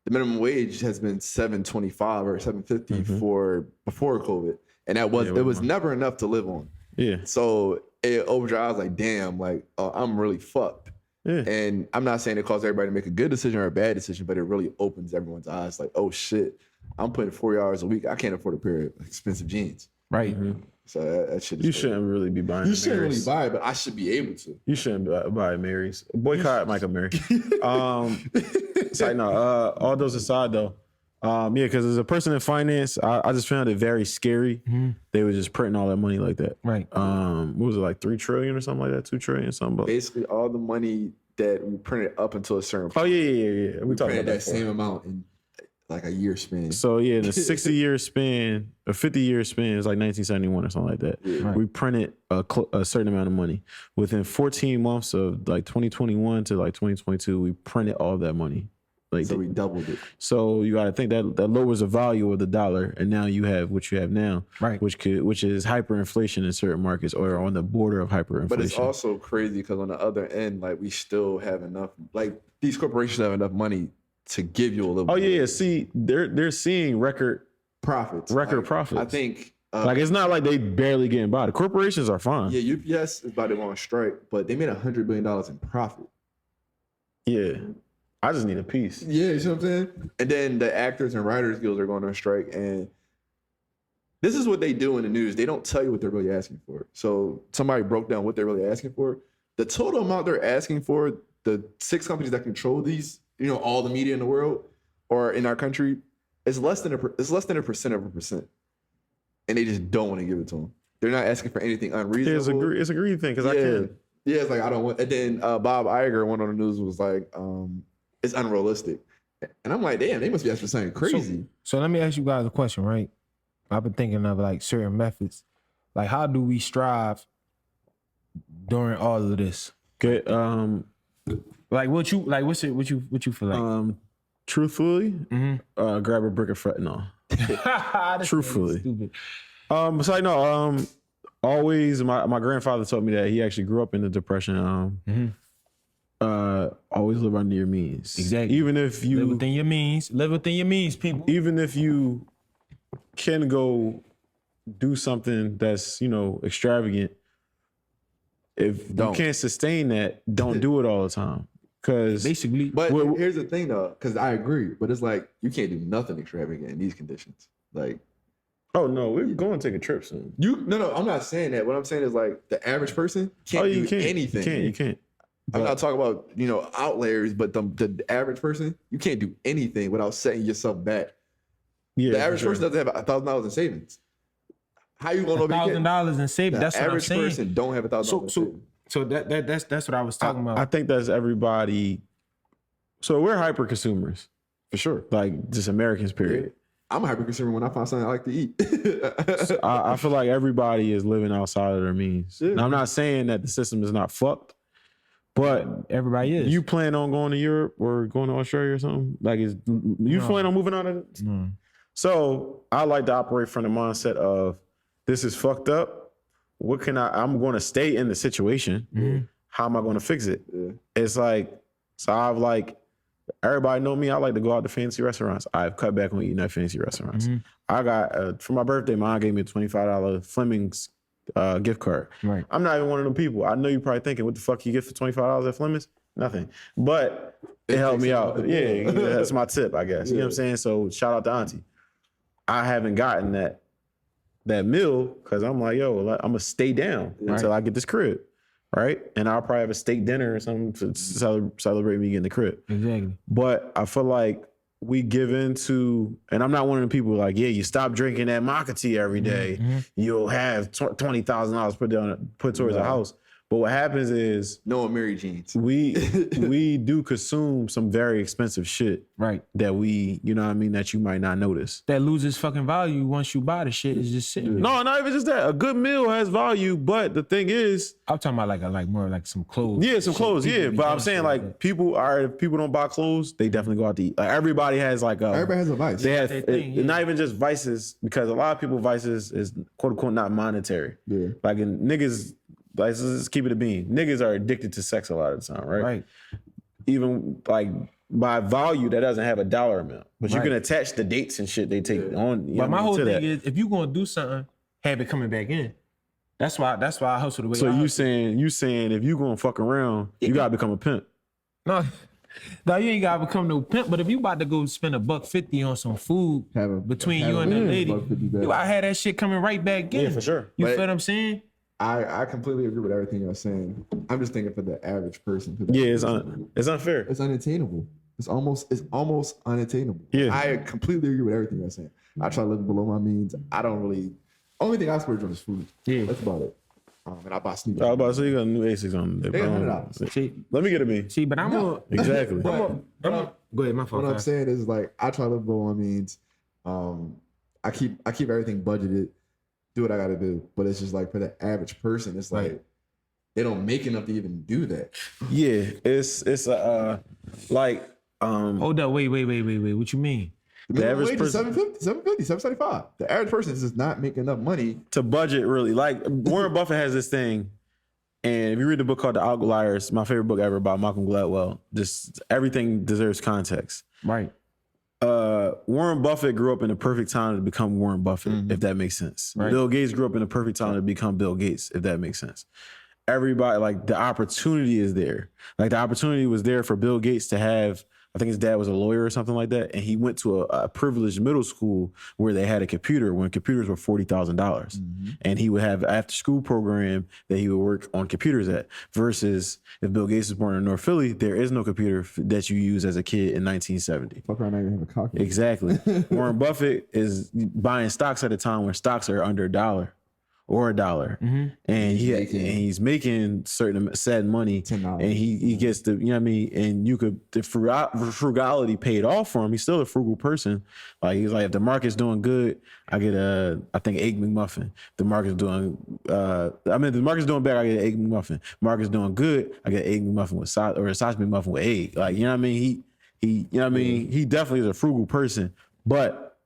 the minimum wage has been $7.25 or $7.50 for before COVID, and it was never enough to live on. Yeah. So it opened your eyes, like, damn, like I'm really fucked. Yeah. And I'm not saying it caused everybody to make a good decision or a bad decision, but it really opens everyone's eyes. Like, oh shit, I'm putting 40 hours a week. I can't afford a pair of expensive jeans. Right. So that shit is. You shouldn't really be buying. You shouldn't really buy it, but I should be able to. You shouldn't buy Mary's. Boycott Michael Mary. It's like, no. All those aside, though, because as a person in finance, I just found it very scary. They were just printing all that money like that. Right. What was it, like $3 trillion or something like that? $2 trillion, something. Basically, all the money that we printed up until a certain point. Oh yeah. We talked about that same amount in like a year span. So yeah, the 60-year span, a 50-year span is like 1971 or something like that. Yeah. We printed a certain amount of money. Within 14 months of like 2021 to like 2022, we printed all that money. Like So we doubled it. So you got to think that lowers the value of the dollar, and now you have what you have now, Right. Which is hyperinflation in certain markets or on the border of hyperinflation. But it's also crazy because on the other end, like we still have enough. Like these corporations have enough money to give you a little. Oh bit yeah, see, they're seeing record profits. profits. I think. Like it's not like they barely getting by. The corporations are fine. Yeah, UPS is about to go on strike, but they made $100 billion in profit. Yeah. I just need a piece. Yeah, you see what I'm saying? And then the actors and writers guilds are going on strike, and this is what they do in the news. They don't tell you what they're really asking for. So somebody broke down what they're really asking for. The total amount they're asking for, the 6 companies that control these, all the media in the world or in our country, is less than a percent of a percent, and they just don't want to give it to them. They're not asking for anything unreasonable. It's a greedy thing because I can. Yeah, it's like I don't want. And then Bob Iger, one on the news, was like, it's unrealistic. And I'm like, damn, they must be asking for something crazy. So let me ask you guys a question, right? I've been thinking of like certain methods. Like how do we strive during all of this? Get Like what you feel like? Truthfully, Mm-hmm. grab a brick of fentanyl. That's Truthfully. stupid. So I know, always my grandfather told me that he actually grew up in the Depression. Always live under your means. Exactly. Even if you Live within your means. Live within your means, people. even if you can go do something that's extravagant, if you can't sustain that, don't do it all the time. Because Basically, But here's the thing, though, because I agree, but it's like you can't do nothing extravagant in these conditions. Like, oh no, we're going to take a trip soon. no, I'm not saying that. What I'm saying is like the average person can't do anything. You can't. I'm not talking about outliers, but the average person, you can't do anything without setting yourself back. Yeah, The average person doesn't have $1,000 in savings. How you gonna know? $1,000 in savings. That's what I'm average saying. person don't have $1,000 in savings. So that's what I was talking about. I think that's everybody. So we're hyper consumers For sure. like just Americans, period. I'm a hyper consumer when I find something I like to eat. I feel like everybody is living outside of their means. Yeah. Now, I'm not saying that the system is not fucked, but Everybody is. you plan on going to Europe or going to Australia or something? Like, you plan on moving out of it? No. So I like to operate from the mindset of this is fucked up. What can I'm going to stay in the situation. Mm-hmm. How am I going to fix it? Yeah. It's like, so I've like, everybody know me. I like to go out to fancy restaurants. I've cut back on eating at fancy restaurants. Mm-hmm. I got, for my birthday, mom gave me a $25 Fleming's gift card. Right. I'm not even one of them people. I know you're probably thinking, what the fuck you get for $25 at Fleming's? Nothing. But it helped me out. Yeah, that's my tip, I guess. You know what I'm saying? So shout out to Auntie. I haven't gotten that meal because I'm like, yo, I'm going to stay down until I get this crib. Right? And I'll probably have a steak dinner or something to celebrate me getting the crib. Exactly. But I feel like we give into, and I'm not one of the people like, yeah, you stop drinking that maca tea every day, you'll have $20,000 put towards a house. But what happens is No Mary Jeans. we do consume some very expensive shit Right. that we, that you might not notice. That loses fucking value once you buy the shit. It's just sitting. No, not even just that. A good meal has value, but the thing is, I'm talking about like more like some clothes. yeah, some Shit, clothes, people yeah. be But I'm doing saying shit like that. if people don't buy clothes, they definitely go out to eat. Like everybody has like Everybody has a vice. They have their thing, yeah. not even just vices, because a lot of people vices is quote unquote not monetary. Yeah. Like in niggas, like let's keep it a bean. Niggas are addicted to sex a lot of the time, right? Right. Even like by value, that doesn't have a dollar amount, but you Right. can attach the dates and shit they take on. But my whole to thing that. is, if you gonna do something, have it coming back in. That's why I hustle the way. So I you hustle. saying if you gonna fuck around, you gotta become a pimp. No, you ain't gotta become no pimp. But if you about to go spend $150 on some food between you and the lady, I had that shit coming right back in. Yeah, for sure. You But- feel what I'm saying? I completely agree with everything you're saying. I'm just thinking for the average person. Yeah, it's unfair. It's unattainable. It's almost unattainable. Yeah. I completely agree with everything you're saying. I try to live below my means. I don't really. Only thing I splurge on is food. Yeah. That's about it. And I buy sneakers. I was about to say you got a new Asics on there. They got bro. $100. See, Let me get a me. see, but I'm a Exactly. But Go ahead, my fault. What I'm saying is like I try to live below my means. I keep everything budgeted, do what I got to do. But it's just like for the average person, it's like they don't make enough to even do that. Yeah, it's like Hold up, wait. What you mean? The average wage is person- 750, 775. The average person is just not making enough money. to budget really. Like Warren Buffett has this thing, and if you read the book called The Outliers, my favorite book ever by Malcolm Gladwell, just everything deserves context. Right. Warren Buffett grew up in the perfect time to become Warren Buffett, if that makes sense. Right. Bill Gates grew up in the perfect time to become Bill Gates, if that makes sense. Everybody, like the opportunity is there. Like the opportunity was there for Bill Gates to have, I think his dad was a lawyer or something like that. And he went to a privileged middle school where they had a computer when computers were $40,000. And he would have an after school program that he would work on computers at. Versus if Bill Gates was born in North Philly, there is no computer that you use as a kid in 1970. Fuck around, not even have a calculator. Exactly. Warren Buffett is buying stocks at a time where stocks are under $1 or $1, and he's making certain set money, $10. and he gets the, you know what I mean, and the frugality paid off for him. He's still a frugal person. Like he's like, if the market's doing good, I get I think Egg McMuffin. The market's doing the market's doing bad, I get an Egg McMuffin. Market's doing good, I get Egg McMuffin with sausage, or a sausage McMuffin with egg. Like, you know what I mean? He you know what I mean? He definitely is a frugal person, but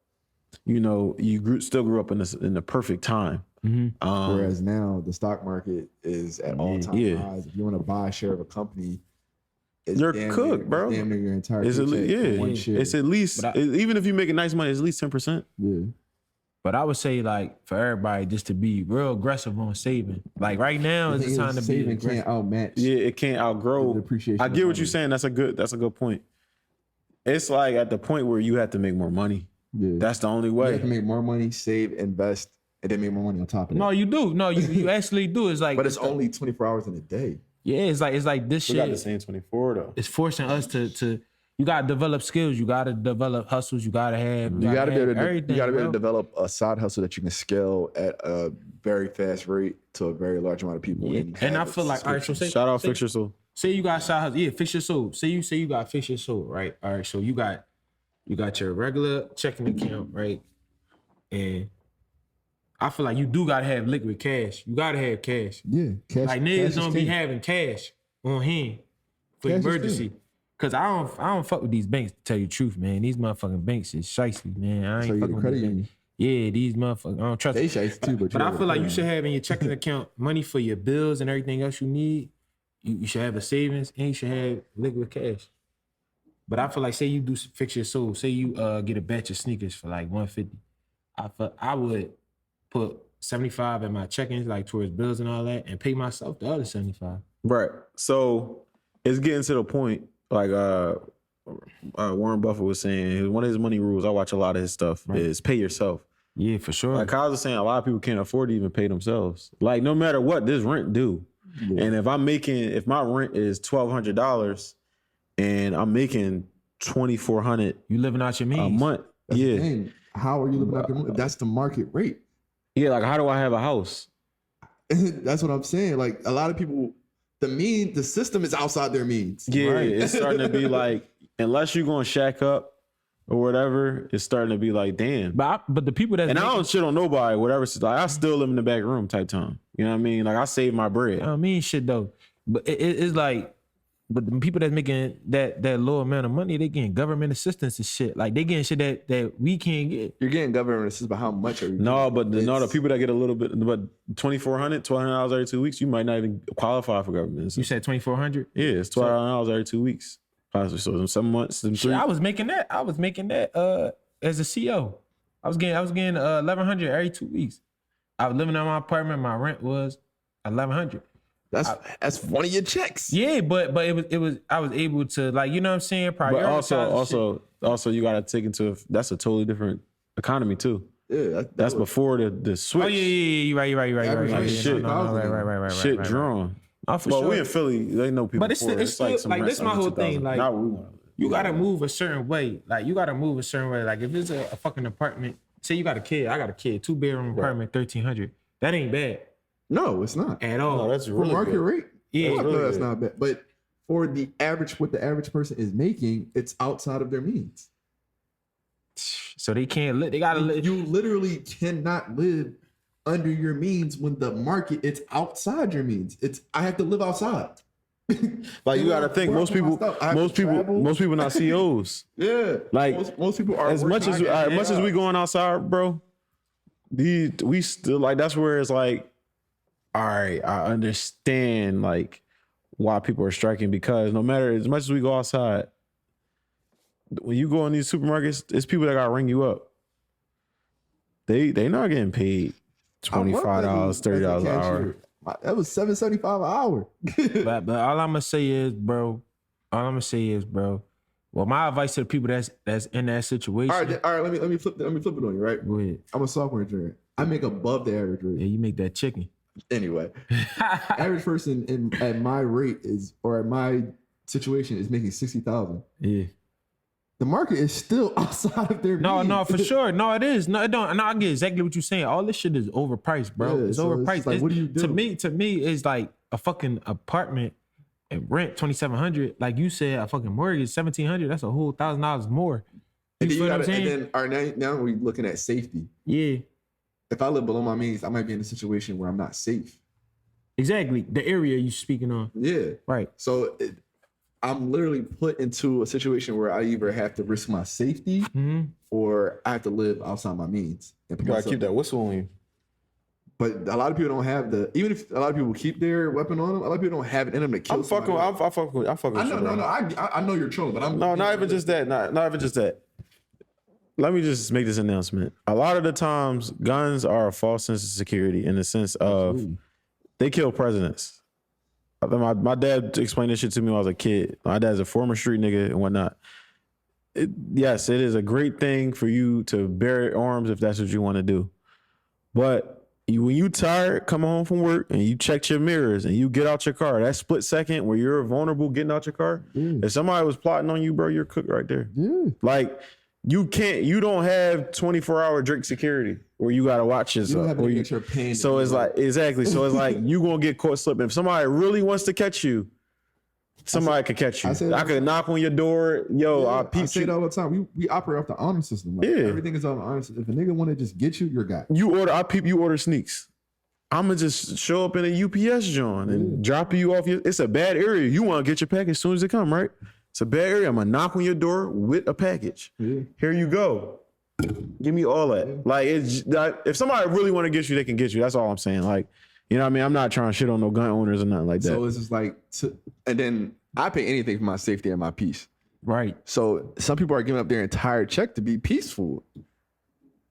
you know, still grew up in the perfect time. Whereas now the stock market is at all-time highs. If you want to buy a share of a company, you're cooked, bro. Damn near your entire It's paycheck for one share. It's at least, even if you make a nice money, it's at least 10%. Yeah. But I would say, like, for everybody just to be real aggressive on saving. Like right now is the time to be saving aggressive. can't outmatch. Yeah, it can't outgrow the appreciation I of get what money. you're saying. That's a good point. It's like at the point where you have to make more money. Yeah. That's the only You way. have to make more money, save, invest, and then make more money on top of it. No, you do. No, you actually do. It's like, But it's only 24 hours in a day. yeah, it's like this We got the shit. same 24 though. It's forcing us to. You gotta develop skills. You gotta develop hustles. You gotta have. You gotta be able to, everything. you gotta be able to bro. develop a side hustle that you can scale at a very fast rate to a very large amount of people. Yeah. And I feel like, all right, so Shout out Fix Your Soul. say you got side hustle. Yeah, fix your soul. Say you got fix your soul, right? All right, so you got your regular checking account, right? And I feel like you do gotta have liquid cash. You gotta have cash. Yeah, cash. Like cash niggas is don't be king. having cash on hand for Cash is emergency. Cause I don't fuck with these banks, to tell you the truth, man. These motherfucking banks is shicey, man. I ain't So you fucking get a credit with them. union. Yeah, these motherfuckers, I don't trust They them. shicey too, but But I feel like you should have in your checking account money for your bills and everything else you need. You should have a savings and you should have liquid cash. But I feel like, say you do fix your soul, say you get a batch of sneakers for like $150. I would put 75 in my check-ins, like towards bills and all that, and pay myself the other 75. Right. So it's getting to the point, like Warren Buffett was saying, one of his money rules, I watch a lot of his stuff, is pay yourself. Yeah, for sure. Like Kyle was saying, a lot of people can't afford to even pay themselves. Like no matter what, this rent due. And if my rent is $1,200 and I'm making $2,400 You living out your means. a month, That's the yeah. thing. How are you living out the money? That's the market rate. Yeah, like how do I have a house? That's what I'm saying. Like a lot of people, the system is outside their means. Yeah, Right. it's starting to be like, unless you're going to shack up or whatever, it's starting to be like, damn. But the people that's And I making, don't shit on nobody, whatever. Like I still live in the back room type time. You know what I mean? Like I save my bread. I don't mean shit though. But it's like, but the people that's making that low amount of money, they getting government assistance and shit. Like they getting shit that we can't get. You're getting government assistance, but how much are you? No, but the It's- people that get a little bit, but $1,200 every 2 weeks, you might not even qualify for government. You said 2,400. Yeah, it's $1,200 every 2 weeks. Possibly. So some months, some Shit, 3. I was making that. As a CO. I was getting 1,100 every 2 weeks. I was living in my apartment. My rent was 1,100. That's one of your checks. Yeah, but it was I was able to, like, you know what I'm saying, But prioritize also you got to take into, that's a totally different economy too. Yeah, That's before the switch. Oh yeah, you're right. Average Yeah, shit. right. Shit right. drawn. Oh, for Well, sure. we in Philly, they know people. But it's for it. still some like, rent this my under whole 2,000. thing, like, Not what we want. you gotta move a certain way. Like you gotta move a certain way. Like if it's a fucking apartment, say you got a kid, I got a kid, 2-bedroom apartment, 1,300. That ain't bad No, it's not. at all. No, that's For really market good. rate. Yeah, I it's know really that's good. not bad. But for the average, what the average person is making, it's outside of their means. So they can't live. They gotta live. You literally cannot live under your means when the market, it's outside your means. I have to live outside. Like you got to think most people not CEOs. Yeah, like most people are as much as we going outside, bro. We still like that's where it's like, all right, I understand like why people are striking, because no matter as much as we go outside, when you go in these supermarkets, it's people that gotta ring you up. They not getting paid $25, $30 an hour. That was $7.75 an hour. but all I'm gonna say is, bro. Well, my advice to the people that's in that situation. All right. Let me flip it on you. Right. Go ahead. I'm a software engineer. I make above the average rate. Yeah, you make that chicken. Anyway, average person at my rate at my situation is making $60,000. Yeah. The market is still outside of their means. No, for sure. No, it is. No, it don't. No, I get exactly what you're saying. All this shit is overpriced, bro. Yeah, it's so overpriced. it's like, what do you do? To me, it's like a fucking apartment and rent $2,700. Like you said, a fucking mortgage $1,700. That's a whole $1,000 more. And feel what I'm saying? And then now we're looking at safety. Yeah. If I live below my means, I might be in a situation where I'm not safe. Exactly. The area you speaking on. Yeah. Right. So I'm literally put into a situation where I either have to risk my safety or I have to live outside my means. You gotta keep that whistle on you. But a lot of people don't have even if a lot of people keep their weapon on them, a lot of people don't have it in them to kill somebody. I'm fucking with you. I know you're trolling, but I'm not even just that. Not even just that. Let me just make this announcement. A lot of the times, guns are a false sense of security in the sense of they kill presidents. My dad explained this shit to me when I was a kid. My dad's a former street nigga and whatnot. Yes, it is a great thing for you to bear arms if that's what you want to do. But when you tired, come home from work and you check your mirrors and you get out your car, that split second where you're vulnerable getting out your car, if somebody was plotting on you, bro, you're cooked right there. Yeah. Like you don't have 24-hour Drake security where you gotta watch yourself. So it's like exactly. So it's like you gonna get caught slipping. If somebody really wants to catch you, somebody could catch you. I could knock on your door. Yo, I say it all the time. We operate off the honor system. Like, everything is on the honor system. If a nigga want to just get you, you're got. You order sneaks. I'ma just show up in a UPS joint and drop you off it's a bad area. You want to get your package as soon as it come, right? It's a bad area. I'm gonna knock on your door with a package. Yeah. Here you go. Give me all that. Like if somebody really want to get you, they can get you. That's all I'm saying. Like, you know what I mean? I'm not trying to shit on no gun owners or nothing like that. So it's just like, and then I pay anything for my safety and my peace. Right. So some people are giving up their entire check to be peaceful.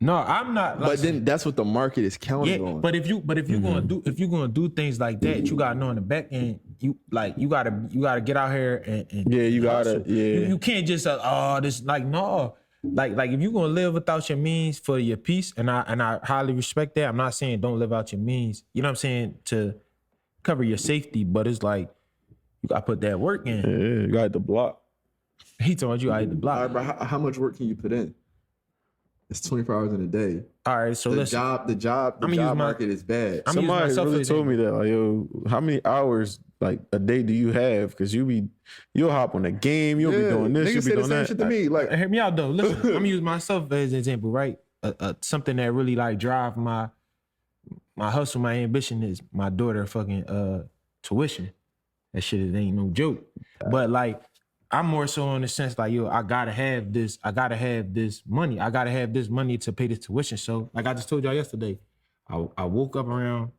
No, I'm not. But then that's what the market is counting on. But if you're gonna do things like that, you gotta know in the back end, you gotta get out here and you gotta You can't just this like no. Like if you're gonna live without your means for your peace, and I highly respect that. I'm not saying don't live out your means. You know what I'm saying? To cover your safety, but it's like you gotta put that work in. Yeah, you got the block. He told you I had the block. All right, but how much work can you put in? It's 24 hours in a day. All right, so the job market is bad. Somebody really told me that, like, yo, how many hours like a day do you have? Because you'll hop on the game, you'll be doing this, you'll be doing that. Shit to me. Like, hear me out though. Listen, I'm gonna use myself as an example, right? Something that really like drive my hustle, my ambition is my daughter fucking tuition. That shit ain't no joke. But like, I'm more so in the sense like, yo, I gotta have this money. I gotta have this money to pay this tuition. So like I just told y'all yesterday, I woke up around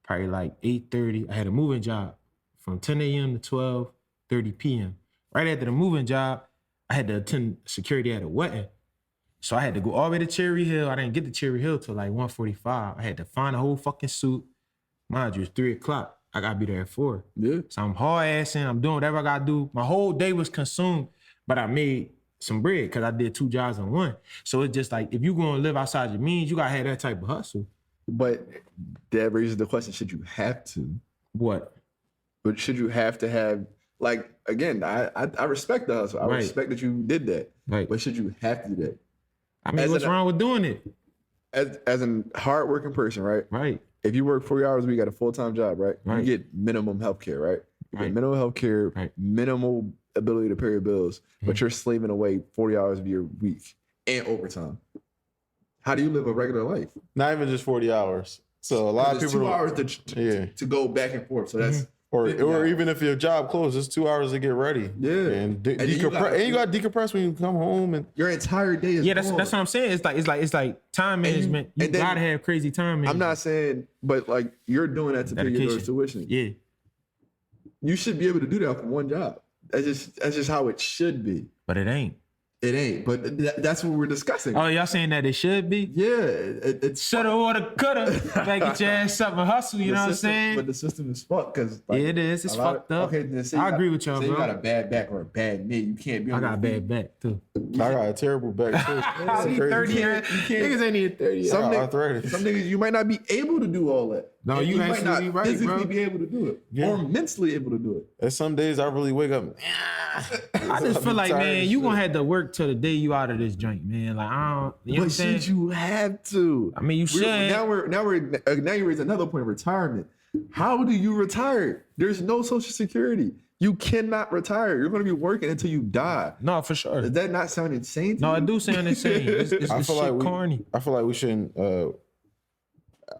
probably like 8:30. I had a moving job from 10 a.m. to 12:30 p.m. Right after the moving job, I had to attend security at a wedding. So I had to go all the way to Cherry Hill. I didn't get to Cherry Hill till like 1:45. I had to find a whole fucking suit. Mind you, it's 3 o'clock. I gotta be there at 4. Yeah. So I'm hard-assing, I'm doing whatever I gotta do. My whole day was consumed, but I made some bread because I did 2 jobs in one. So it's just like, if you're gonna live outside your means, you gotta have that type of hustle. But that raises the question, should you have to? What? But should you have to have, like, again, I respect the hustle. I respect that you did that. Right. But should you have to do that? I mean, what's wrong with doing it? As a hardworking person, right? Right. If you work 40 hours a week at a full-time job, right? You get minimum health care, right? You get minimal health care, minimal ability to pay your bills, but you're slaving away 40 hours of your week and overtime. How do you live a regular life? Not even just 40 hours. So a lot of people 2 hours to go back and forth. So that's or even if your job closed, it's 2 hours to get ready. Yeah. And decompress. And you got to decompress when you come home, and your entire day is that's what I'm saying. It's like time management. You gotta have crazy time management. I'm not saying, but like you're doing that to pay your daughter's tuition. Yeah. You should be able to do that for one job. That's just how it should be. But it ain't. It ain't, but that's what we're discussing. Oh, y'all saying that it should be? Yeah, it's shoulda, woulda, coulda. Better get your ass up and hustle. You know what I'm saying? But the system is fucked because it is. It's fucked up. Okay, I agree with y'all, say bro. You got a bad back or a bad knee. You can't be. I got a bad back too. I got a terrible back too. I need 30 years. Niggas ain't need 30 years. Some niggas, you might not be able to do all that. No, you might not right, physically bro. be able to do it, or mentally able to do it. And some days I really wake up. I just feel like, man, you gonna have to work till the day you out of this joint, man. Like I don't. You know what I'm saying? Should you have to? I mean, you should. Now you raise another point of retirement. How do you retire? There's no Social Security. You cannot retire. You're going to be working until you die. No, for sure. Does that not sound insane to No, you? it do sound insane. It's I feel like corny. I feel like we shouldn't.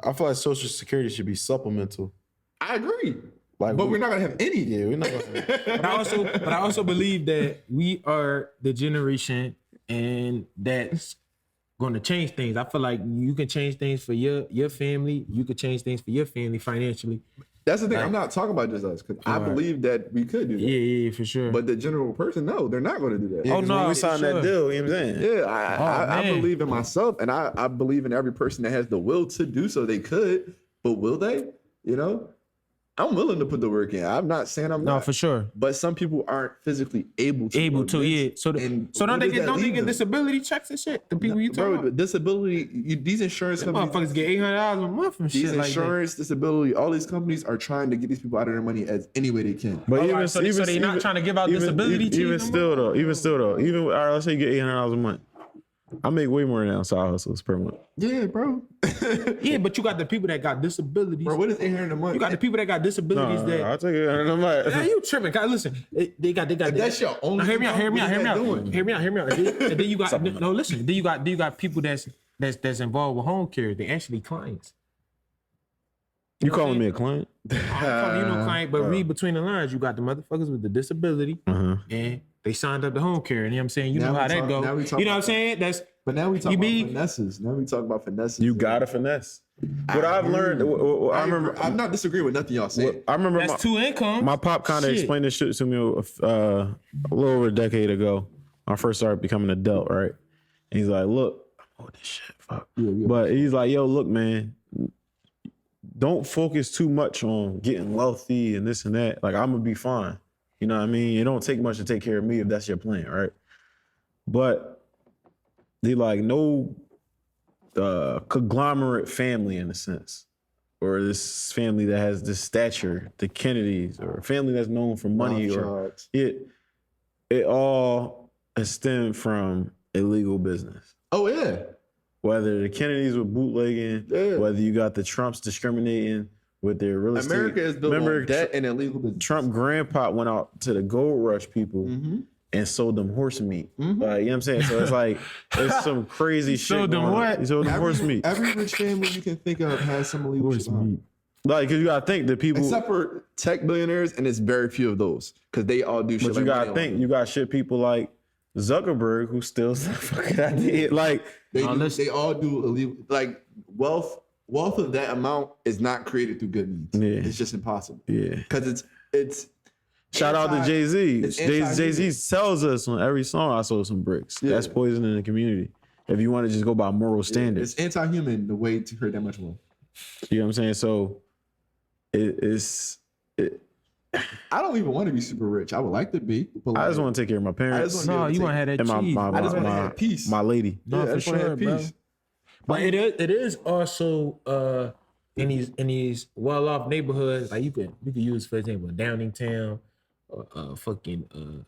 I feel like Social Security should be supplemental. I agree. Like, but we're not gonna have any. Yeah, we're not gonna. But I also believe that we are the generation, and that's going to change things. I feel like you can change things for your family. You could change things for your family financially. That's the thing. I'm not talking about just us because I believe that we could do that. Yeah, for sure. But the general person, no, they're not going to do that. Yeah, Oh, no, when we signed that deal, you know what I'm saying? Yeah, I believe in myself, and I believe in every person that has the will to do so. They could, but will they? You know, I'm willing to put the work in. I'm not saying I'm not. No, for sure. But some people aren't physically able to. Yeah. So don't they get disability checks and shit? The people you talking about? Disability. These insurance companies. Motherfuckers get $800 a month from shit like that. These insurance, disability, all these companies are trying to get these people out of their money as any way they can. But so they're not trying to give out disability cheese. Even still though, all right, let's say you get $800 a month. I make way more than side hustles per month. Yeah, bro. Yeah, but you got the people that got disabilities. Bro, what is $800 a month? You got the people that got disabilities that. I'll take $800 a month. Yeah, you tripping? Guys, listen, they got. That's your only. Hear me out. Hear me out. And then you got no. Listen. Then you got people that's involved with home care. They actually clients. You calling me a client? I'm calling you no client, but read between the lines. You got the motherfuckers with the disability, and they signed up to home care. And you know what I'm saying? You know how that go. You know what I'm saying? But now we talk about finesses. Now we talk about finesses. You gotta finesse. What I've learned, I remember. I'm not disagreeing with nothing y'all say. I remember that's two incomes. My pop kind of explained this shit to me a little over a decade ago. When I first started becoming an adult, right? And he's like, "Look, this shit, fuck." Yeah. But he's like, "Yo, look, man, don't focus too much on getting wealthy and this and that. Like, I'm gonna be fine. You know what I mean? It don't take much to take care of me if that's your plan, right? But they like no conglomerate family in a sense, or this family that has this stature, the Kennedys, or a family that's known for money, or it all is stemmed from illegal business. Oh yeah. Whether the Kennedys were bootlegging, whether you got the Trumps discriminating with their real estate. America is built on debt and illegal business. Trump grandpa went out to the gold rush people and sold them horse meat. You know what I'm saying? So it's like, it's some crazy shit. Sold them what? He sold them horse meat. Every rich family you can think of has some illegal horse meat. Like, because you got to think that people. Except for tech billionaires, and it's very few of those. Because they all do shit. But you got to think, you got shit people like Zuckerberg who still fucking idea. Like, they all do illegal. Like, wealth of that amount is not created through good means. Yeah. It's just impossible. Yeah. Because it's shout out to Jay-Z. Jay-Z tells us on every song, I sold some bricks. Yeah. That's poison in the community. If you want to just go by moral standards. It's anti-human the way to create that much wealth. You know what I'm saying? So I don't even want to be super rich. I would like to be. But I just want to take care of my parents. No, you want to have that cheese. I just want to have peace. My lady. No, for sure, bro. But it is also in these well-off neighborhoods, like you could use, for example, Downingtown or fucking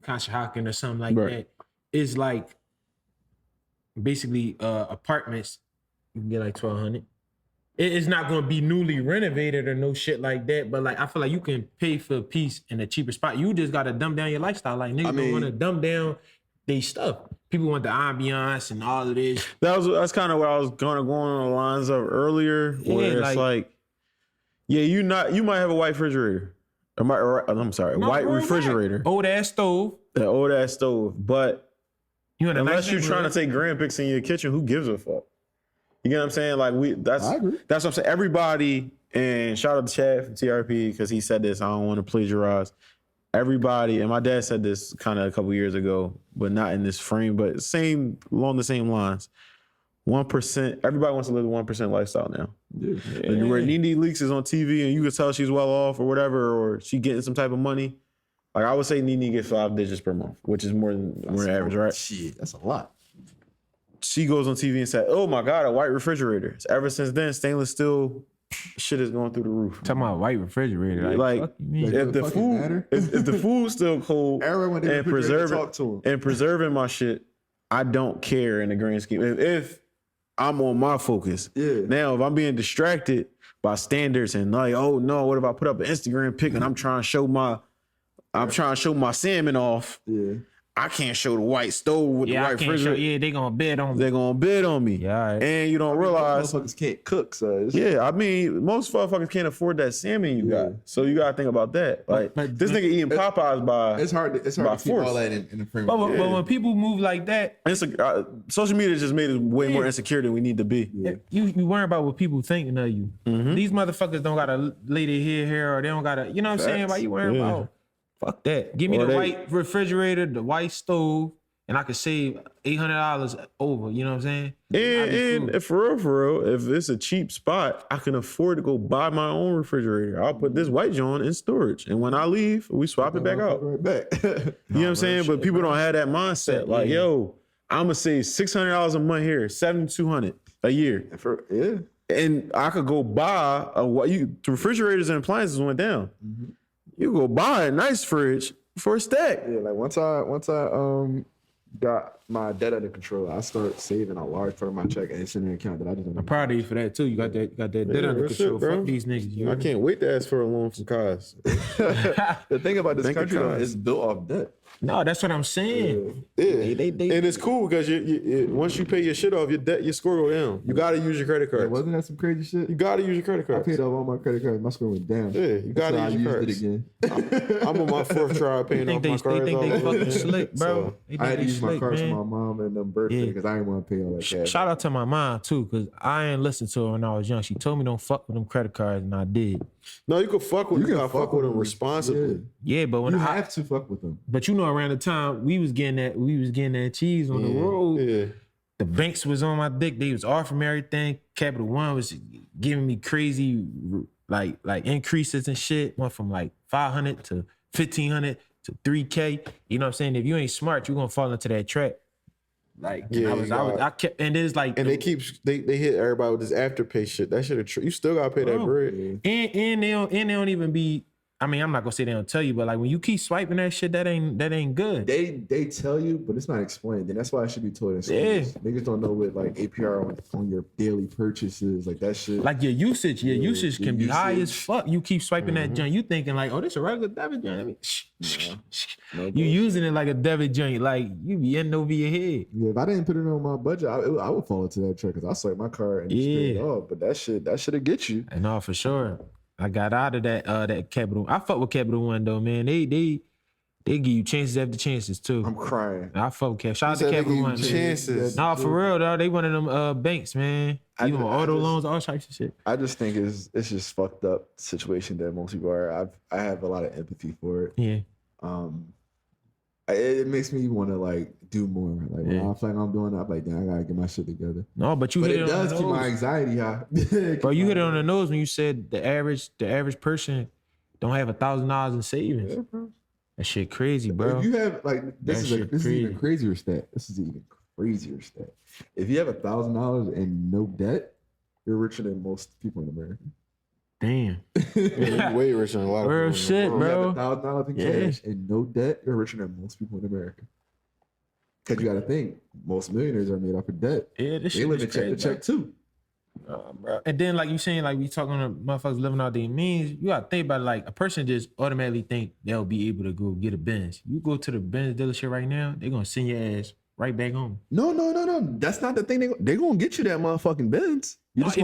Conshohocken or something like that. It's like basically apartments. You can get like $1,200. it's not going to be newly renovated or no shit like that. But like, I feel like you can pay for a piece in a cheaper spot. You just got to dumb down your lifestyle. Like niggas don't want to dumb down they stuff. People want the ambiance and all of this. That's kind of what I was gonna go on the lines of earlier, where it's like, yeah, you might have a white refrigerator. I'm sorry, white refrigerator. Old ass stove. That old ass stove. But unless you're trying to take grand pics in your kitchen, who gives a fuck? You get what I'm saying? Like that's what I'm saying. Everybody, and shout out to Chad from TRP because he said this. I don't want to plagiarize. Everybody, and my dad said this kind of a couple years ago, but not in this frame, but along the same lines. 1%. Everybody wants to live the 1% lifestyle now. And where Nene Leakes is on TV and you can tell she's well off or whatever, or she getting some type of money. Like I would say Nene gets 5 digits per month, which is more than average, right? Shit, that's a lot. She goes on TV and said, "Oh my God, a white refrigerator." Ever since then, stainless steel shit is going through the roof. Talking about white refrigerator. Like if the food's still cold and preserving my shit, I don't care in the grand scheme. If I'm on my focus. Yeah. Now, if I'm being distracted by standards and like, oh no, what if I put up an Instagram pic and I'm trying to show my salmon off. Yeah. I can't show the white stove with the white refrigerator. They gonna bid on me. They're gonna bid on me. Yeah, all right. And you don't realize motherfuckers can't cook, so I mean, most motherfuckers can't afford that salmon you got. So you gotta think about that. Like this nigga eating Popeyes by it's hard to keep all that in the frame. But when people move like that, social media just made us way more insecure than we need to be. Yeah. You worry about what people thinking of you. Mm-hmm. These motherfuckers don't gotta lay their hair or they don't gotta, you know what I'm saying? Why you worrying about? Fuck that. Give me the white refrigerator, the white stove, and I could save $800 over. You know what I'm saying? And for real, if it's a cheap spot, I can afford to go buy my own refrigerator. I'll put this white joint in storage, and when I leave, we swap it back out. Right back. You know what I'm saying? But people don't have that mindset. Like, yo, I'm gonna save $600 a month here, $7,200 a year. And I could go buy the refrigerators and appliances went down. Mm-hmm. You go buy a nice fridge for a stack. Yeah, like once I got my debt under control, I started saving a large part of my check and it's in an account that I didn't. I'm proud of you for that too. You got that debt under control. Fuck these niggas. I can't wait to ask for a loan from Kaz. The thing about this country though, it's built off debt. No, that's what I'm saying. Yeah. And it's cool because once you pay your shit off, your score go down. You gotta use your credit card. Wasn't that some crazy shit? You gotta use your credit card. I paid off all my credit cards. My score went down. Yeah, you gotta use your cards. I'm on my 4th try paying off my cards. They think they fucking slick, bro. I had to use my cards for my mom and them birthday because I didn't want to pay all that cash. Shout out to my mom too, because I ain't listened to her when I was young. She told me don't fuck with them credit cards, and I did. No, you can fuck with them. You gotta fuck with them responsibly. Yeah, but when you have to fuck with them. But you know, around the time we was getting that cheese on the road. The banks was on my dick. They was offering me everything. Capital One was giving me crazy like increases and shit. Went from like 500 to 1,500 to 3K. You know what I'm saying? If you ain't smart, you gonna fall into that trap. Like I kept, and it's like, and they hit everybody with this afterpay shit. That shit, you still gotta pay that bread. And they don't even be. I mean, I'm not gonna say they don't tell you, but like when you keep swiping that shit, that ain't good. They tell you, but it's not explained, and that's why it should be told in schools. Yeah. Niggas don't know what like APR on your daily purchases, like that shit. Like your usage can be high as fuck. You keep swiping that junk, you thinking like, oh, this a regular debit joint. I mean, you using it like a debit joint, like you be in over your head. Yeah, if I didn't put it on my budget, I would fall into that trap because I swipe my card and straight off. But that shit'll get you. No, for sure. I got out of that Capital. I fuck with Capital One though, man. They give you chances after chances too. I'm crying. I fuck with Capital. Shout out to Capital One. Chances. No, for real though. They one of them banks, man. You know, auto loans, all types of shit. I just think it's just fucked up situation that most people are. I have a lot of empathy for it. Yeah. It makes me want to like do more. Like when I feel like I'm doing that, I'm like, damn, I gotta get my shit together. No, but it does keep my anxiety high. Bro, you hit it on the nose when you said the average person don't have $1,000 in savings. Yeah, bro. That shit crazy, bro. If you have like this is even crazier stat. This is even crazier stat. If you have $1,000 and no debt, you're richer than most people in America. Damn. You're way richer than a lot of real people. Shit, bro. You have $1,000 in cash and no debt, you're richer than most people in America. Because you got to think, most millionaires are made off of debt. Yeah, this they shit live is in check to check too. Bro. And then like you saying, like we talking to motherfuckers living out their means, you gotta think about it, like a person just automatically think they'll be able to go get a Benz. You go to the Benz dealership right now, they're gonna send your ass right back home. No. That's not the thing. They gonna get you that motherfucking Benz. You just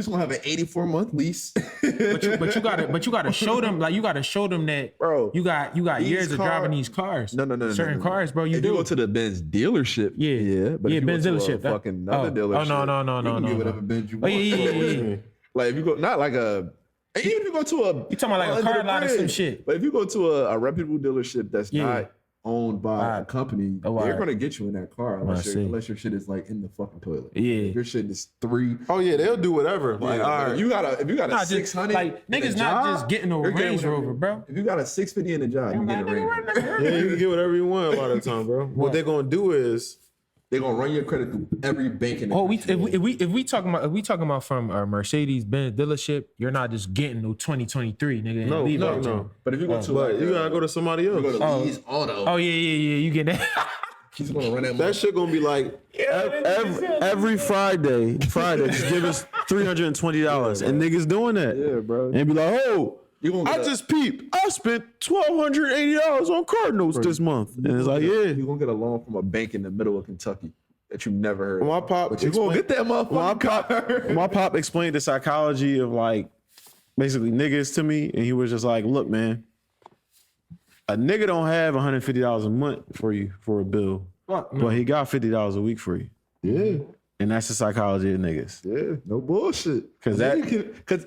gonna have an 84-month lease. but you gotta show them, like you gotta show them that, bro. You got years of driving these cars. No. Certain cars, bro. If you go to the Benz dealership, yeah. But if you Benz go to dealership, a fucking another dealership, no, you can get whatever Benz you want. Yeah. Like if you go, not like a. Even if you go to a, you talking about like a car lot or some shit. But if you go to a reputable dealership that's not owned by a company, they're gonna get you in that car unless your shit is like in the fucking toilet. Yeah, if your shit is 3. Oh yeah, they'll do whatever. Like, all right, if you got a 600, like niggas not just getting a Range Rover, bro. If you got a 650 in the job, you get a Range Rover. Yeah, you can get whatever you want a lot of the time, bro. What they're gonna do is they're gonna run your credit through every bank in the if we talking about from a Mercedes-Benz dealership, you're not just getting no 2023, nigga. No. But if you go to you gotta go to somebody else. You go to Lee's Auto. Oh yeah, you get that. He's gonna run that shit gonna be like every Friday, just give us $320, and niggas doing that. Yeah, bro. And be like, oh, I just peeped. I spent $1,280 on car notes this month, and it's like, yeah, you gonna get a loan from a bank in the middle of Kentucky that you never heard. My pop, but you gonna get that motherfucker. My pop explained the psychology of like basically niggas to me, and he was just like, look, man. A nigga don't have $150 a month for you for a bill, but he got $50 a week for you. Yeah, and that's the psychology of niggas. Yeah, no bullshit. Because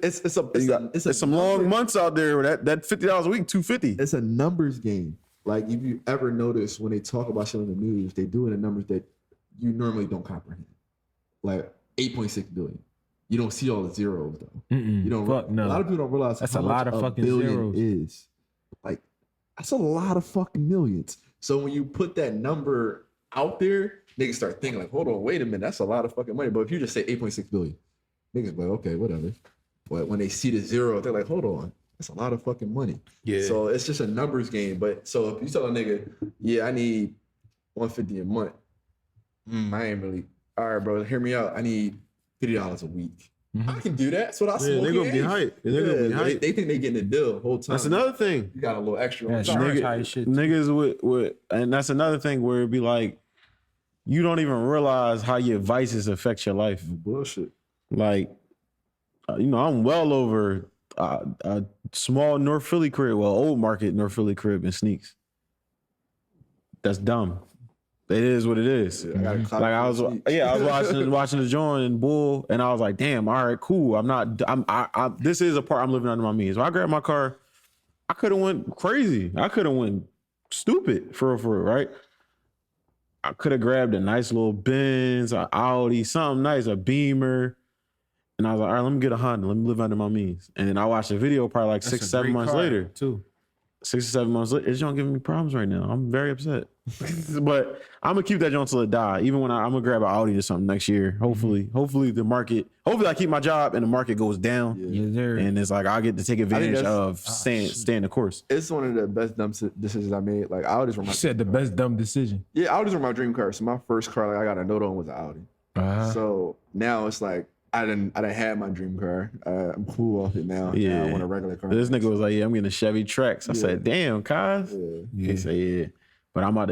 it's some long months out there. That $50 a week, $250. It's a numbers game. Like if you ever notice when they talk about shit on the news, they do it in numbers that you normally don't comprehend. Like 8.6 billion. You don't see all the zeros though. You don't. No. A lot of people don't realize that's how a lot much of fucking billion zeros. Is. Like that's a lot of fucking millions. So when you put that number out there, niggas start thinking like, hold on, wait a minute, that's a lot of fucking money. But if you just say 8.6 billion, niggas be like, okay, whatever. But when they see the zero, they're like, hold on, that's a lot of fucking money. Yeah. So it's just a numbers game. But so if you tell a nigga, yeah, I need $150 a month, I ain't really, all right, bro, hear me out. I need $50 a week. I can do that. That's what I said. They're gonna be hype. They think they getting the deal the whole time. That's another thing. You got a little extra on niggas with, and that's another thing where it'd be like, you don't even realize how your vices affect your life. Bullshit. Like, I'm well over a small North Philly crib, old market North Philly crib in Sneaks. That's dumb. It is what it is. Yeah, I was watching the joint in Bull, and I was like, damn, all right, cool. This is a part I'm living under my means. So I grabbed my car, I could have went crazy. I could have went stupid for real, right? I could have grabbed a nice little Benz, an Audi, something nice, a Beamer. And I was like, all right, let me get a Honda. Let me live under my means. And then I watched the video probably like 6 or 7 months later. Too. 6 or 7 months later, it's not giving me problems right now. I'm very upset. But I'm gonna keep that joint till it die. Even when I'm gonna grab an Audi or something next year. Hopefully the market. Hopefully I keep my job and the market goes down. And it's like I'll get to take advantage of staying the course. It's one of the best dumb decisions I made. Like Audis were my. You said the best dumb decision. Yeah, Audis were my dream car. So my first car, like I got a note on, was an Audi. So now it's like. I didn't have my dream car. I'm cool off it now. Yeah, I want a regular car. This nigga was like, "Yeah, I'm getting a Chevy Trax." I said, "Damn, cuz." He said, "Yeah," but I'm about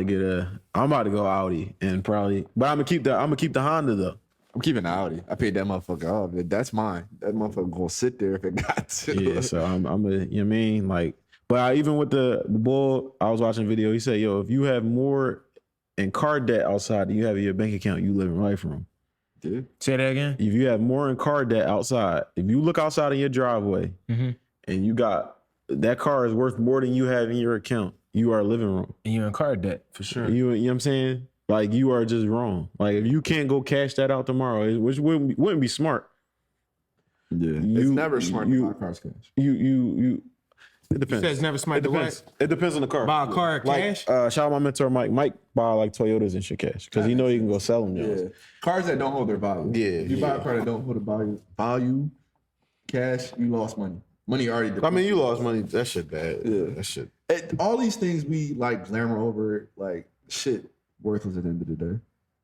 to go Audi and probably, but I'm gonna keep the Honda though. I'm keeping the Audi. I paid that motherfucker off. That's mine. That motherfucker gonna sit there if it got to. Yeah, so I'm you know what I mean? Like, but even with the Bull, I was watching a video. He said, "Yo, if you have more in car debt outside than you have in your bank account, you live in life room." Dude. Say that again. If you have more in car debt outside, if you look outside of your driveway and you got that car is worth more than you have in your account, you are living wrong. And you're in car debt for sure. You know what I'm saying? Like you are just wrong. Like if you can't go cash that out tomorrow, which wouldn't be smart. Yeah, it's never smart to buy cars cash. It depends. You said it's never smart to what? It depends on the car. Buy a car cash? Shout out my mentor Mike. Mike buy like Toyotas and shit cash because he know he can go sell them. Yeah. Cars that don't hold their value. Yeah. If you buy a car that don't hold a value, cash, you lost money. Money already deposited. I mean, you lost money. That shit bad. Yeah. That shit. All these things we like glamour over, like shit worthless at the end of the day.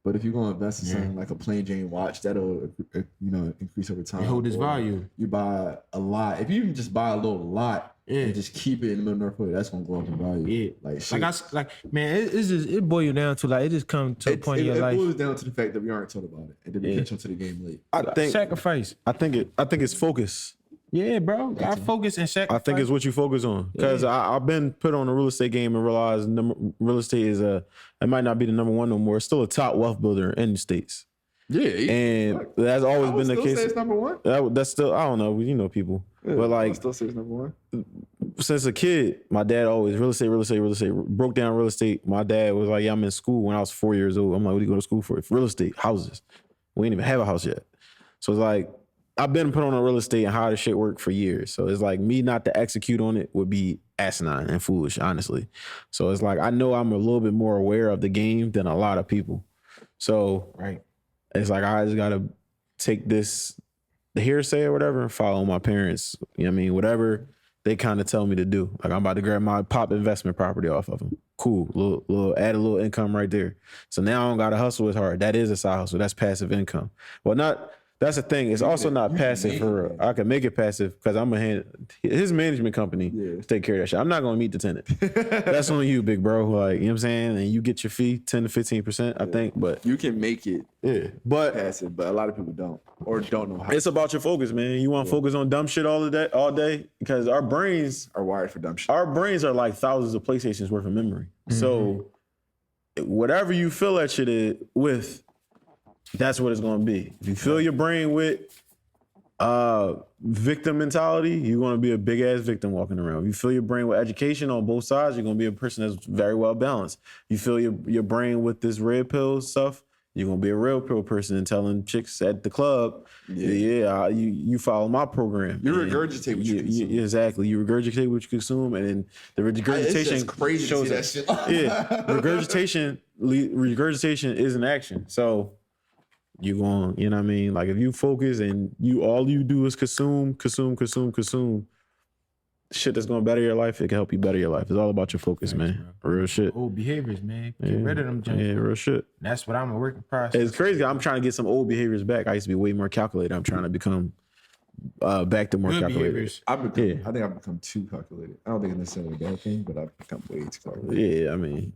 But if you're going to invest in something like a plain Jane watch, that'll increase over time. And hold its Or value. You buy a lot. If you even just buy a little lot and just keep it in the middle of North Florida, that's gonna go up in value. Yeah, like shit. man, it's just it boils down to like it just comes to a point in your life. It boils down to the fact that we aren't told about it, and then we catch on to the game late. I think Sacrifice. I think it's focus. Yeah, bro. I focus and sacrifice. I think it's what you focus on. Because I've been put on the real estate game and realized real estate is it might not be the number one no more. It's still a top wealth builder in the States. Yeah, and that's always been the case. Say it's number one. That's still, I don't know, people. Yeah, but like, I still say it's number one. Since a kid, my dad always real estate. Broke down real estate. My dad was like, yeah, I'm in school when I was 4 years old. I'm like, what do you go to school for? Real estate, houses. We ain't even have a house yet. So it's like, I've been put on a real estate and how this shit work for years. So it's like me not to execute on it would be asinine and foolish, honestly. So it's like, I know I'm a little bit more aware of the game than a lot of people. So it's like, I just got to take the hearsay or whatever and follow my parents. You know what I mean? Whatever they kind of tell me to do. Like, I'm about to grab my pop investment property off of them. Cool. Add a little income right there. So now I don't got to hustle as hard. That is a side hustle. That's passive income. Well, that's the thing. It's also not passive for real. I can make it passive because I'm his management company to take care of that shit. I'm not going to meet the tenant. That's on you, big bro. Like, you know what I'm saying? And you get your fee 10 to 15%, I think. But you can make it but passive, but a lot of people don't or don't know how. It's about your focus, man. You want to focus on dumb shit all day because our brains are wired for dumb shit. Our brains are like thousands of PlayStations worth of memory. Mm-hmm. So whatever you fill that shit with, that's what it's going to be. If you fill your brain with victim mentality, you're going to be a big ass victim walking around. If you fill your brain with education on both sides, you're going to be a person that's very well balanced. You fill your brain with this red pill stuff, you're going to be a real pill person and telling chicks at the club, you follow my program. You regurgitate what you consume. Exactly. You regurgitate what you consume, and then the regurgitation it's just crazy shows to see that shit. Regurgitation is an action. So you going, you know what I mean? Like, if you focus and all you do is consume, shit that's going to better your life, it can help you better your life. It's all about your focus, man. Real shit. Old behaviors, man. Get rid of them junkies. Yeah, real shit. That's what I'm a working process. It's crazy. I'm trying to get some old behaviors back. I used to be way more calculated. I'm trying to become back to more Good calculated. behaviors. I think I've become too calculated. I don't think it's necessarily a bad thing, but I've become way too calculated. Yeah, I mean,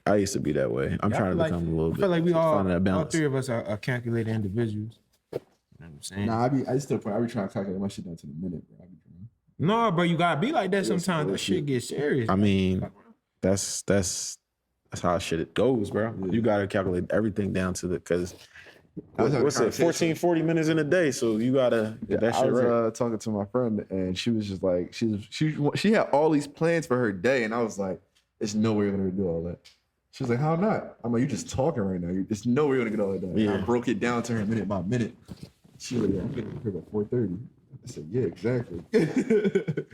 I used to be that way. I'm trying to become a little bit. I feel like we all balance. three of us are calculated individuals. You know what I'm saying? Nah, I just still I be trying to calculate my shit down to the minute, bro. No, bro, you gotta be like that sometimes. That shit gets serious. I mean, that's how shit goes, bro. You gotta calculate everything down to because what's it, 14, 40 minutes in a day, so you gotta get that shit right. I was talking to my friend, and she was just like, she had all these plans for her day, and I was like, there's no way you're gonna do all that. She was like, how not? I'm like, you're just talking right now. There's no way you're gonna get all that done. Yeah. I broke it down to her minute by minute. She was like, I'm getting here by 4:30. I said, yeah, exactly.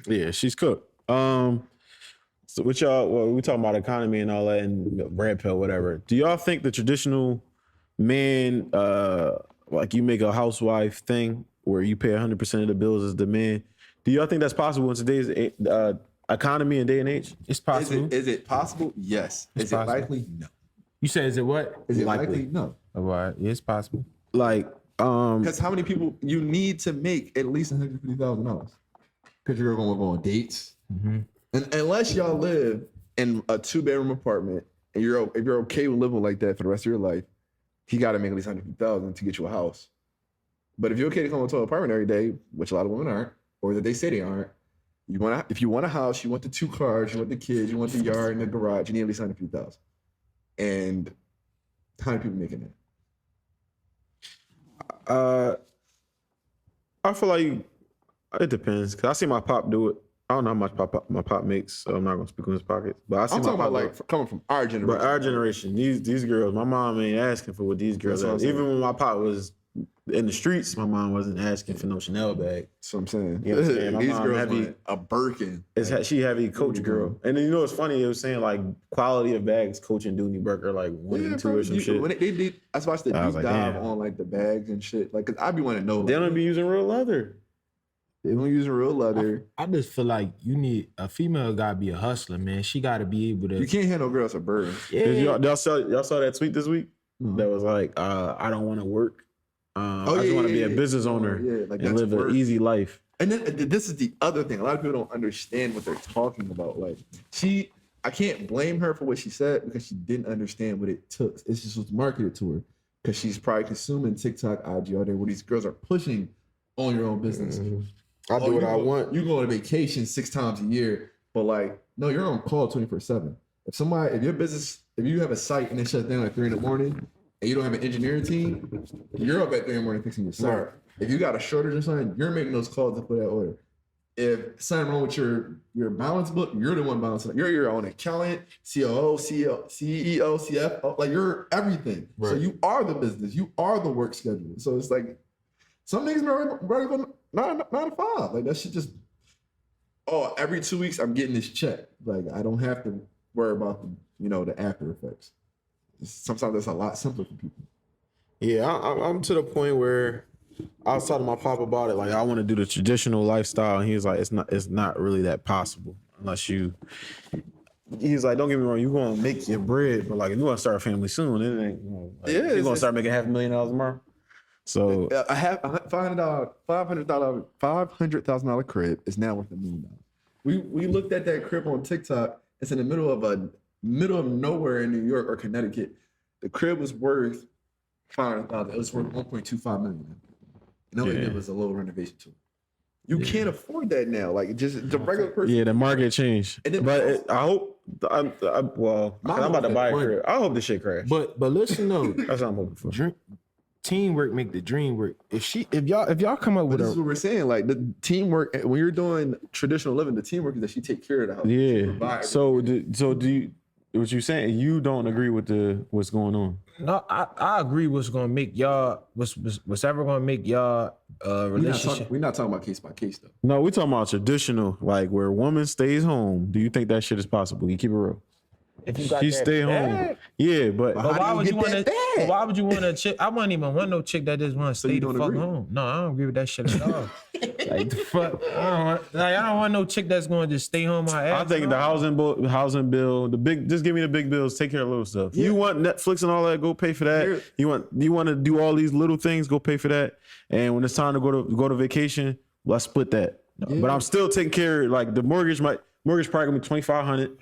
Yeah, she's cooked. So with y'all, we talking about economy and all that and red pill, whatever. Do y'all think the traditional man, like you make a housewife thing where you pay 100% of the bills as the man, do y'all think that's possible in today's economy and day and age? It's possible. Is it possible? Yes. Is it likely? No. You said, is it what? Is it likely? No. Yeah, it's possible. Like, because how many people you need to make at least $150,000? Because you're going to go on dates, and unless y'all live in a 2-bedroom apartment and if you're okay with living like that for the rest of your life, he got to make at least $150,000 to get you a house. But if you're okay to come into an apartment every day, which a lot of women aren't, or that they say they aren't, if you want a house, you want the 2 cars, you want the kids, you want the yard and the garage, you need at least $150,000. And how many people making that? I feel like it depends because I see my pop do it. I don't know how much my pop makes, so I'm not gonna speak on his pockets. But I'm talking about like coming from our generation. But our generation, these girls, my mom ain't asking for what these girls have. Even when my pop was in the streets, my mom wasn't asking for no Chanel bag. That's what I'm saying. You know what I'm saying? My These mom girls heavy, want a Birkin. She heavy Coach girl. And then you know what's funny? It was saying like quality of bags, Coach and Dooney Burke are like 1 and 2 or some shit. When they did, I watched the deep dive on like the bags and shit. Like, cause I be wanting to know. They don't be using real leather. They don't using real leather. I just feel like you need a female. Gotta be a hustler, man. She gotta be able to. You can't handle girls for burdens. Yeah. Y'all saw that tweet this week? that was like, I don't want to work. I just yeah, want to be yeah, a yeah. business owner Yeah, like and that's live work. an easy life. And then this is the other thing. A lot of people don't understand what they're talking about. Like I can't blame her for what she said because she didn't understand what it took. It's just was marketed to her because she's probably consuming TikTok, IG, all day where these girls are pushing on your own business. I do what I want. You go on a vacation 6 times a year, but like, no, you're on call 24/7. If your business, if you have a site and it shuts down at 3 a.m. and you don't have an engineering team, you're up at 3 a.m. fixing your site. Right. If you got a shortage or something, you're making those calls to put that order. If something wrong with your balance book, you're the one balancing it. You're your own accountant, COO, CEO, CFO, like you're everything. Right. So you are the business. You are the work schedule. So it's like some niggas rather go 9 to 5. Like that shit just, every 2 weeks I'm getting this check. Like I don't have to worry about the after effects. Sometimes that's a lot simpler for people. Yeah, I'm to the point where I was talking to my pop about it. Like, I want to do the traditional lifestyle, and he was like, "It's not really that possible unless you." He's like, "Don't get me wrong, you're gonna make your bread, but like, if you want to start a family soon, it ain't. You're gonna start making $500,000 tomorrow." So I have $500,000 crib is now worth $1 million. We looked at that crib on TikTok. It's in the middle of nowhere in New York or Connecticut. The crib was worth $500,000. It was worth $1.25 million. And all they did was a little renovation to it. You can't afford that now. Like just the regular person. yeah, the market changed. And then- But I hope. I'm about to buy a crib. I hope this shit crash. But listen though, That's what I'm hoping for. teamwork make the dream work. If y'all come up with This is what we're saying. Like the teamwork, when you're doing traditional living, the teamwork is that she take care of the house. She Yeah. provide So do you? What you saying? You don't agree with what's going on? no, I agree. What's gonna make y'all? What's ever gonna make y'all relationship? We're not talking about case by case though. No, we talking about traditional, like where a woman stays home. Do you think that shit is possible? You keep it real. If you got She that stay home. bag, Yeah, but But How why do would you you get want that to? bag? Why would you want a chick? I wouldn't even want no chick that just want to stay you the don't fuck agree? home. No, I don't agree with that shit at all. Like the fuck, I don't want no chick that's going to just stay home. Her ass I think the off. housing bill, just give me the big bills, take care of little stuff. You want Netflix and all that, go pay for that. You want to do all these little things, go pay for that. And when it's time to go to vacation, let's split that. But I'm still taking care of, like the mortgage probably gonna be $2,500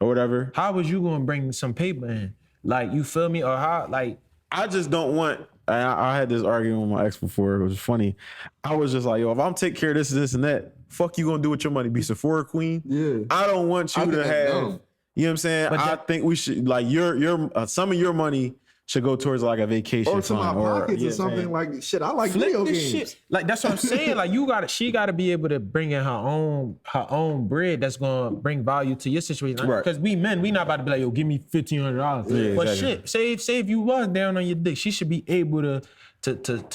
or whatever. How was you going to bring some paper in? Like you feel me? Or how? Like I just don't want. I had this argument with my ex before. It was funny. I was just like, yo, if I'm taking care of this and that, fuck you gonna do with your money? Be Sephora queen? Yeah. I don't want you I think to that's have. dumb. You know what I'm saying? I think we should like your some of your money should go towards like a vacation Or to my fund pockets you or know what I'm saying? something like shit. I like flip video this games. shit. Like that's what I'm saying. Like she got to be able to bring in her own bread that's gonna bring value to your situation. Right. Because we men, we not about to be like, yo, give me $1,500. Yeah, But exactly. shit, say if you was down on your dick, she should be able to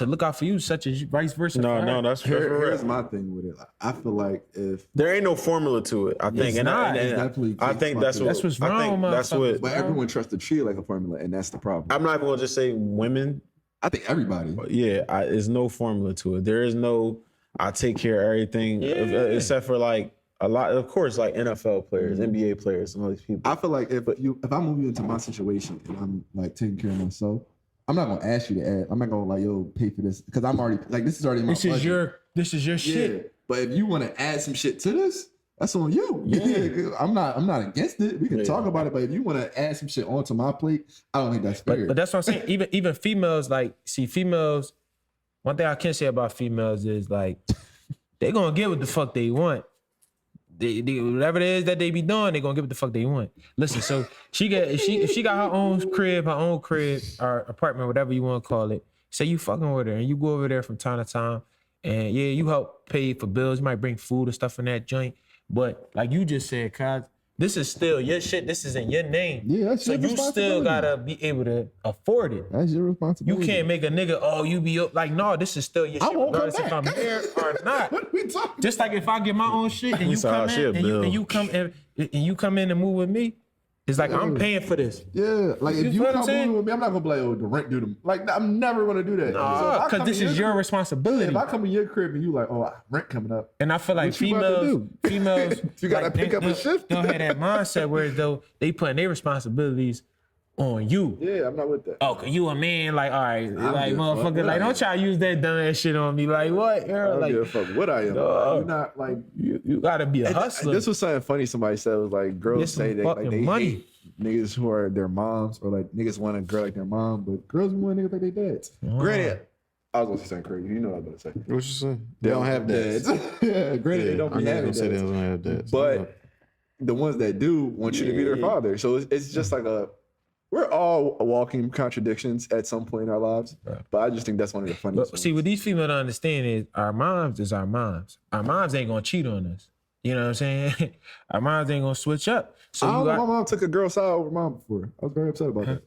look out for you, such as vice versa. for her. No, that's Here's my thing with it. I feel like if there ain't no formula to it. I think, not. It's definitely I think that's That's what's wrong, I think that's motherfucker. what. but everyone trusts the tree like a formula, and that's the problem. I'm not even gonna just say women. I think everybody. Yeah, there's no formula to it. There is no. I take care of everything except for like a lot. Of course, like NFL players, NBA players, and all these people. I feel like if I move you into my situation and I'm like taking care of myself, I'm not gonna ask you to add. I'm not gonna like, yo, pay for this because I'm already like this is already in my budget. This is your shit. Yeah, but if you want to add some shit to this, that's on you. Yeah, I'm not against it. We can talk about it, but if you want to add some shit onto my plate, I don't think that's fair. But that's what I'm saying. Even females, like, see, females, one thing I can say about females is like they gonna get what the fuck they want. They whatever it is that they be doing, they gonna get what the fuck they want. Listen, so if she got her own crib or apartment, whatever you want to call it, say you fucking with her and you go over there from time to time, and yeah, you help pay for bills, you might bring food and stuff in that joint. But like you just said, Kaz, this is still your shit. This is in your name. Yeah, that's so your you still responsibility. gotta be able to afford it. That's your You responsibility. can't make a nigga, oh, you be like, no, this is still your I shit, won't come regardless if back. I'm there or not. What are we talking? Just like if I get my own shit and you saw come shit, in Bill. and you come in and move with me, it's like I'm paying for this. Yeah, like if You you feel what I'm come saying? moving with me, I'm not gonna be like, oh, the rent due to like I'm never gonna do that. So if I Because come this in is your crib- responsibility. If I come in your crib and you like, oh, rent coming up, And I feel like What you about to females, You gotta like, pick up a shift. They'll have that mindset where though they putting their responsibilities on you. Yeah, I'm not with that. Oh, 'cause you a man, like, all right, like, give a fuck motherfucker, what like, I don't try to use that dumb ass shit on me. Like, what? I Girl? don't Like, give a fuck what I am. dog. You're not like. you gotta be a hustler. This was something funny somebody said. It was like girls Get some say they like fucking they money. hate niggas who are their moms, or like niggas want a girl like their mom, but girls want niggas like their dads. Granted, I was gonna say something crazy. You know what I was gonna say. What you saying? They don't have dads. Yeah, granted, they don't I be know having say they dads. don't have dads. But the ones that do want you to be their father. So it's just like we're all walking contradictions at some point in our lives. Right. But I just think that's one of the funniest But see, what these females don't understand is our moms is our moms. Our moms ain't gonna cheat on us. You know what I'm saying? Our moms ain't gonna switch up. So I you don't know, got, my mom took a girl side over mom before. I was very upset about that.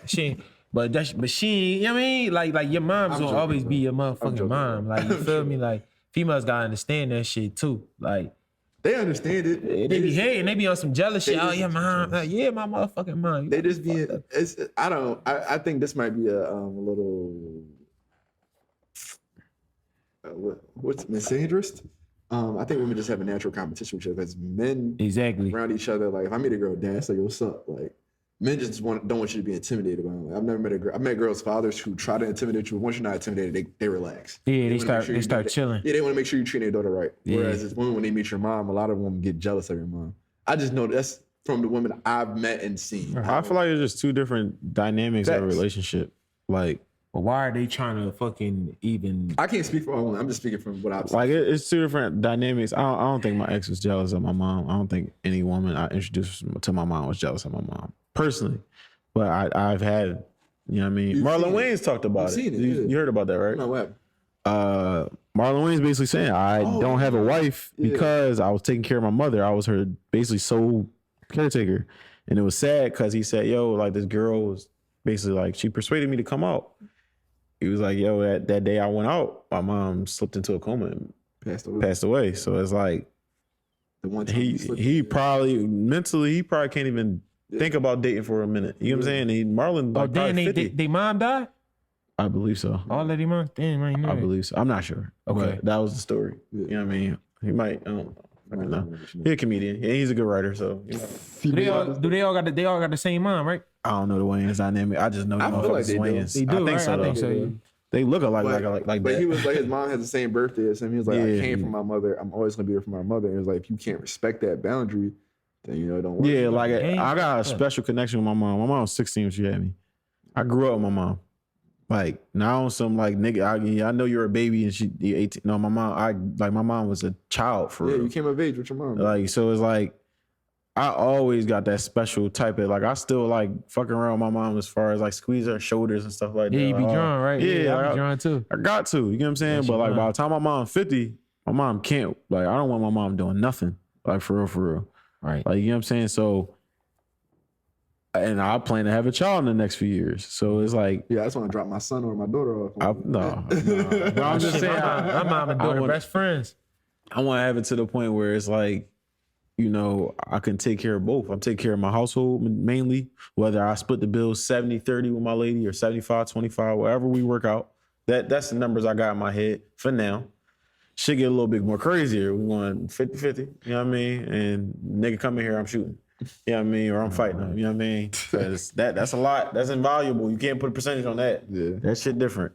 she, but she, you know what I mean? Like your mom's I'm gonna joking, always bro. be your I'm motherfucking joking, mom. bro. Like, you feel me? Like, females gotta understand that shit too. Like, They understand it. they be hating, they be on some jealous shit. Oh, just- your mom, like, yeah, my motherfucking mom. They just be. I think this might be a little. What's misandrist? I think women just have a natural competition with each other because men Exactly. around each other. Like if I meet a girl dance, like what's up? Like men just don't want you to be intimidated by them. Like, I've never met a girl. I've met girls' fathers who try to intimidate you. Once you're not intimidated, they relax. Yeah, they wanna make sure you start do- chilling. Yeah, they want to make sure you treat their daughter right. Yeah. Whereas it's women when they meet your mom, a lot of women get jealous of your mom. I just know that's from the women I've met and seen. I feel like it's just two different dynamics of a Facts. relationship. Like But why are they trying to fucking even? I can't speak for all women. I'm just speaking from what I've seen. Like it's two different dynamics. I don't think my ex was jealous of my mom. I don't think any woman I introduced to my mom was jealous of my mom personally. But I've had, you know what I mean? You've Marlon seen it. Wayans talked about You've it. seen it, You, yeah. you heard about that, right? No, what happened? Marlon Wayans basically saying I don't have a wife Yeah. because I was taking care of my mother. I was her basically sole caretaker. And it was sad because he said, yo, like this girl was basically like, she persuaded me to come out. He was like, yo, that day I went out, my mom slipped into a coma and passed away. So it's like, The one time you slipped he in. probably mentally, he probably can't even think about dating for a minute. You know what I'm saying? Marlon, Oh, like, damn, probably 50. they mom died? I believe so. All of them moms? Damn, I ain't know I that. believe so. I'm not sure. Okay. But that was the story. Yeah. You know what I mean? He might, I don't know. I don't know. He's a comedian. Yeah, he's a good writer. So you know. Do they all got the same mom, right? I don't know the Wayans dynamic. I just know the I feel like motherfuckers they do. Wayans. They do, I think right? so. I though. think so. Yeah. They look alike, But, like but that. he was like, his mom has the same birthday as him. He was like, I Yeah. came from my mother. I'm always gonna be there for my mother. And it was like, if you can't respect that boundary, then it don't work. Yeah, like Dang. I got a special connection with my mom. My mom was 16 when she had me. I grew up with my mom. Like now on some like nigga, I know you're a baby and she 18. No, my mom was a child for Yeah, real. you came of age with your mom. Like so it's like I always got that special type of like I still like fucking around with my mom as far as like squeezing her shoulders and stuff like that. Yeah, you be drawn, right? Yeah, I I- be drawn too. I got to, you know what I'm saying? she But like by fine. the time my mom's 50, my mom can't. Like I don't want my mom doing nothing. Like for real. Right. Like you know what I'm saying? So and I plan to have a child in the next few years. So it's like Yeah, I just want to drop my son or my daughter off. no. But I'm just Shit, saying my mom and daughter wanna- best friends. I want to have it to the point where it's like, you know, I can take care of both. I'm taking care of my household mainly, whether I split the bills 70-30 with my lady or 75-25, wherever we work out. That's the numbers I got in my head for now. Should get a little bit more crazier. We want 50-50, you know what I mean? And nigga come in here, I'm shooting. You know what I mean? Or I'm fighting them, you know what I mean? 'Cause that's a lot. That's invaluable. You can't put a percentage on that. Yeah. That shit different.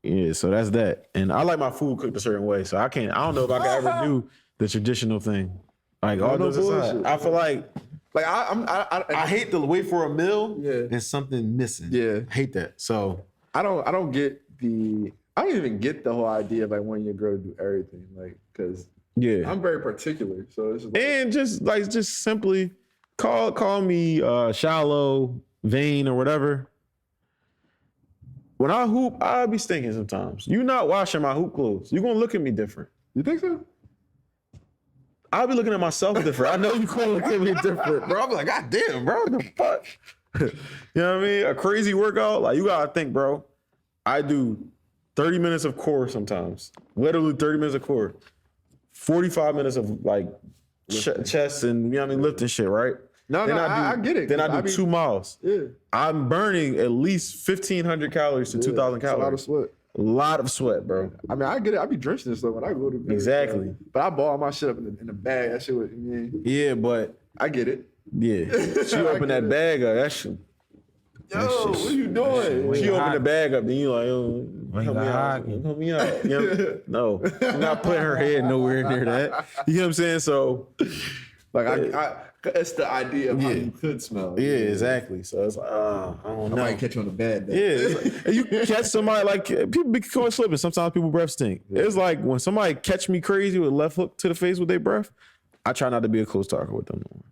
Yeah, so that's that. And I like my food cooked a certain way. So I don't know if I can ever do the traditional thing. Like all no those aside, bullshit. I feel like Like I hate to wait for a meal Yeah. and something missing. Yeah. I hate that. So I don't even get the whole idea of like wanting your girl to do everything. Like, cause yeah. I'm very particular. So it's just like, And just simply call me shallow, vain, or whatever. When I hoop, I'll be stinking sometimes. You not washing my hoop clothes. You're gonna look at me different. you think so? I'll be looking at myself different. I know you're gonna look at me different, bro. I'm like, God damn, bro, what the fuck? You know what I mean? A crazy workout, like you gotta think, bro. I do 30 minutes of core sometimes. Literally 30 minutes of core. 45 minutes of like chest and you know what I mean, lifting shit, right? No, I get it. Then I 'cause do 2 miles. Yeah. I'm burning at least 1,500 calories to 2,000 It's a lot of calories. sweat. A lot of sweat, bro. I mean, I get it. I be drenched and stuff when I go to bed. Exactly. But I ball my shit up in the bag. That shit was, I mean, Yeah, but I get it. Yeah, she opened that bag up. That shit. Yo, what are you doing? She opened the bag up, then you like, oh, help me out. hockey. Help me out. You know? No, she's not putting her head nowhere near that. You know what I'm saying? So, Like it's the idea of how you could smell. yeah, exactly. So it's like, I don't know. I might catch you on the bad day. Yeah, it's like, you catch somebody like people be caught slipping. Sometimes people breath stink. It's like when somebody catch me crazy with left hook to the face with their breath, I try not to be a close talker with them no more.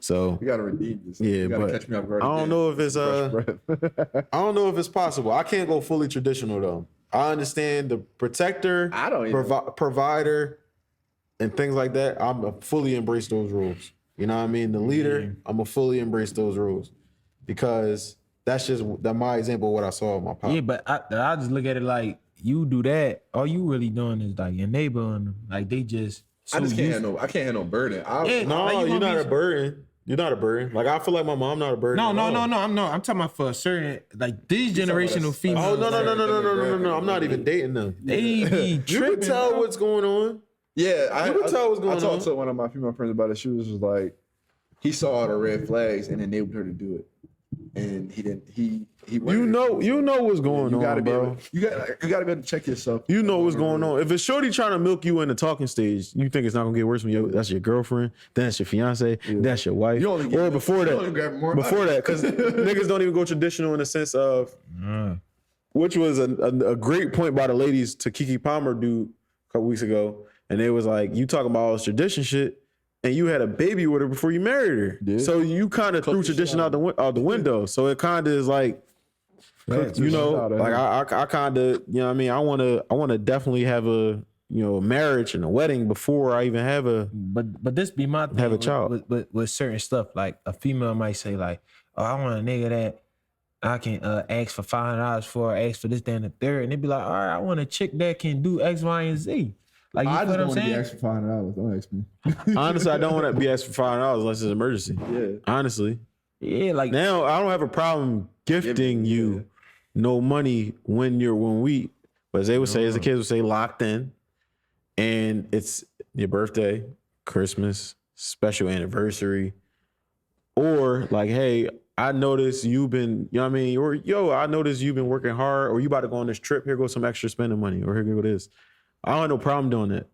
So You gotta redeem this. yeah, You gotta but catch me off guard I don't again. know if it's Fresh breath. I don't know if it's possible. I can't go fully traditional though. I understand the protector, I don't even- provider, and things like that. I'm a fully embrace those rules. You know what I mean? The leader, I'm a fully embrace those rules because that's just my example of what I saw with my pop. Yeah, but I just look at it like you do that. All you really doing is like enabling them. Like they just. I just can't used- handle. I can't handle burden. Yeah, No, like, you you're gonna not be- a burden. You're not a burden. Like I feel like my mom not a burden. No, at no, all. no, no. I'm talking about for a certain like these generational us. females. Oh no! like, I'm not even dating them. They be You tripping. can tell bro. what's going on. Yeah, You can tell what's going I talked on. to one of my female friends about it. She was just like, he saw all the red flags and enabled her to do it, and he didn't. He You know what's going you on, gotta be bro. able, you gotta be able to check yourself. You know what's going on. If it's shorty trying to milk you in the talking stage, you think it's not gonna get worse when that's your girlfriend, then that's your fiance, that's your wife, You only get- or before you only grab more that, because niggas don't even go traditional in the sense of, which was a great point by the ladies to Kiki Palmer dude a couple weeks ago, and they was like, you talking about all this tradition shit, and you had a baby with her before you married her, so you kind of threw tradition out the window. So it kind of is like. You know, like I kind of, you know what I mean? I want to definitely have a, marriage and a wedding before I even have a. But this be my thing. Have a child. With certain stuff. Like a female might say like, oh, I want a nigga that I can ask for $500 for, ask for this, that, and the third. And they be like, all right, I want a chick that can do X, Y, and Z. Like, you I know just what I'm want to be saying? asked for $500. Don't ask me. Honestly, I don't want to be asked for $500 unless it's an emergency. Yeah. Honestly, Yeah, like now I don't have a problem gifting you no money when we, but as they would say, as the kids would say, locked in, and it's your birthday, Christmas, special anniversary, or like, hey, I noticed you've been, you know what I mean, or yo, I noticed you've been working hard, or you about to go on this trip. Here goes some extra spending money, or here go this. I don't have no problem doing that.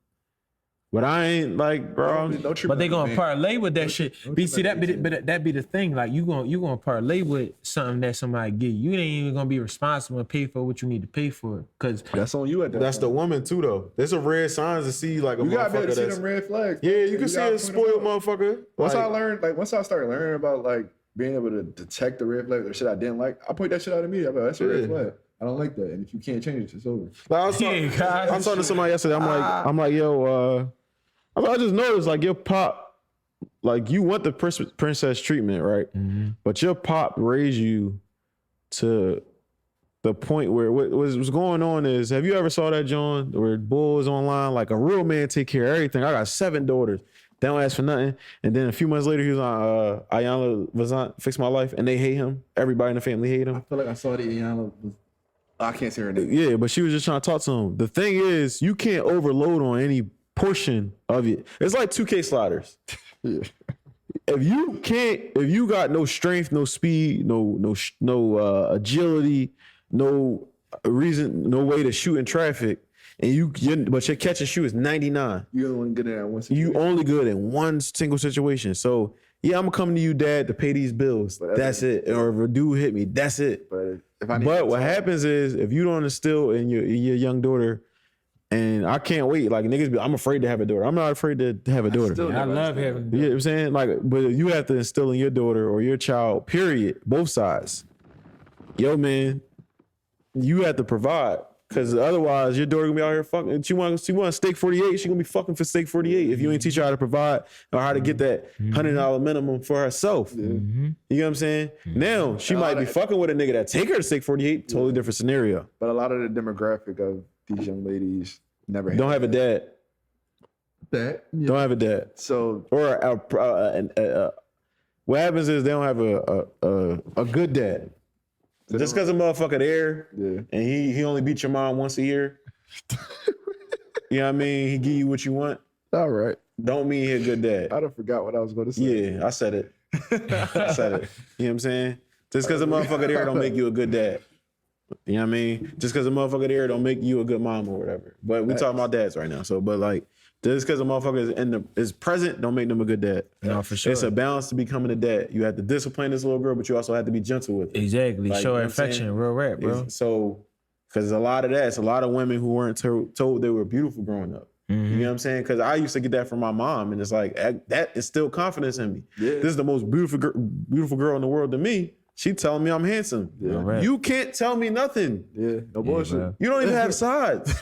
But I ain't like, bro. But they gonna parlay with that shit. See, that be the thing. Like you gonna parlay with something that somebody give you. You ain't even gonna be responsible and pay for what you need to pay for. Cause That's on you at that. That's the woman too, though. There's some red signs to see like a You gotta be able motherfucker to see that's. them red flags. Yeah, you can see gotta a point them spoiled out. motherfucker. Once Like, once I started learning about like being able to detect the red flags or shit I didn't like, I point that shit out immediately. I'm like, that's a red Yeah. flag. I don't like that. And if you can't change it, it's over. like, I was talking, Yeah, guys. I'm talking to somebody yesterday. I'm like, yo, I just noticed like your pop, like you want the princess treatment, right? Mm-hmm. But your pop raised you to the point where what's going on is, have you ever saw that, John, where Bull is online, like a real man take care of everything. I got 7 daughters. They don't ask for nothing. And then a few months later, he was on Ayana Vazant, Fix My Life, and they hate him. Everybody in the family hate him. I feel like I saw the Iyanla. I can't say her name. Yeah, but she was just trying to talk to him. The thing is, you can't overload on any portion of it. It's like 2K sliders. Yeah. If you got no strength, no speed, no agility, no reason, no way to shoot in traffic, and but your catch and shoot is 99. You're the one good at that one You situation. only good in one single situation. So yeah, I'm gonna come to you, Dad, to pay these bills. That's it. Or if a dude hit me, that's it. But if I need But to what talk- happens is, if you don't instill in your young daughter, and I can't wait, like niggas I'm afraid to have a daughter. I'm not afraid to have a daughter. still I never love understand. having. You know what I'm saying? Like, but you have to instill in your daughter or your child, period, both sides. Yo, man, you have to provide. Cause otherwise your daughter gonna be out here fucking. She want steak 48, she gonna be fucking for steak 48 if you ain't teach her how to provide or how to get that $100 minimum for herself. You know what I'm saying? Now she might be fucking with a nigga that take her to steak 48, totally different scenario. But a lot of the demographic of these young ladies never Don't have a dad. that. Yeah. Don't have a dad. So Or what happens is they don't have a good dad. Just because a motherfucker there yeah. and he only beat your mom once a year. You know what I mean? He give you what you want. All right. don't mean he a good dad. I done forgot what I was going to say. Yeah, I said it. I said it. You know what I'm saying? Just because a motherfucker there don't make you a good dad. You know what I mean? Just because a motherfucker there don't make you a good mom or whatever. But we talking about dads right now. So, but like, just because a motherfucker is present don't make them a good dad. No, for sure. It's a balance to becoming a dad. You have to discipline this little girl, but you also have to be gentle with her. Exactly. Like, Show you know her what I'm saying? affection, real rap, bro. So, because a lot of that, it's a lot of women who weren't told they were beautiful growing up. You know what I'm saying? Because I used to get that from my mom, and it's like that is still confidence in me. Yeah. This is the most beautiful girl in the world to me. She telling me I'm handsome. Yeah. Right. You can't tell me nothing. Yeah, no bullshit. bro. You don't even have sides.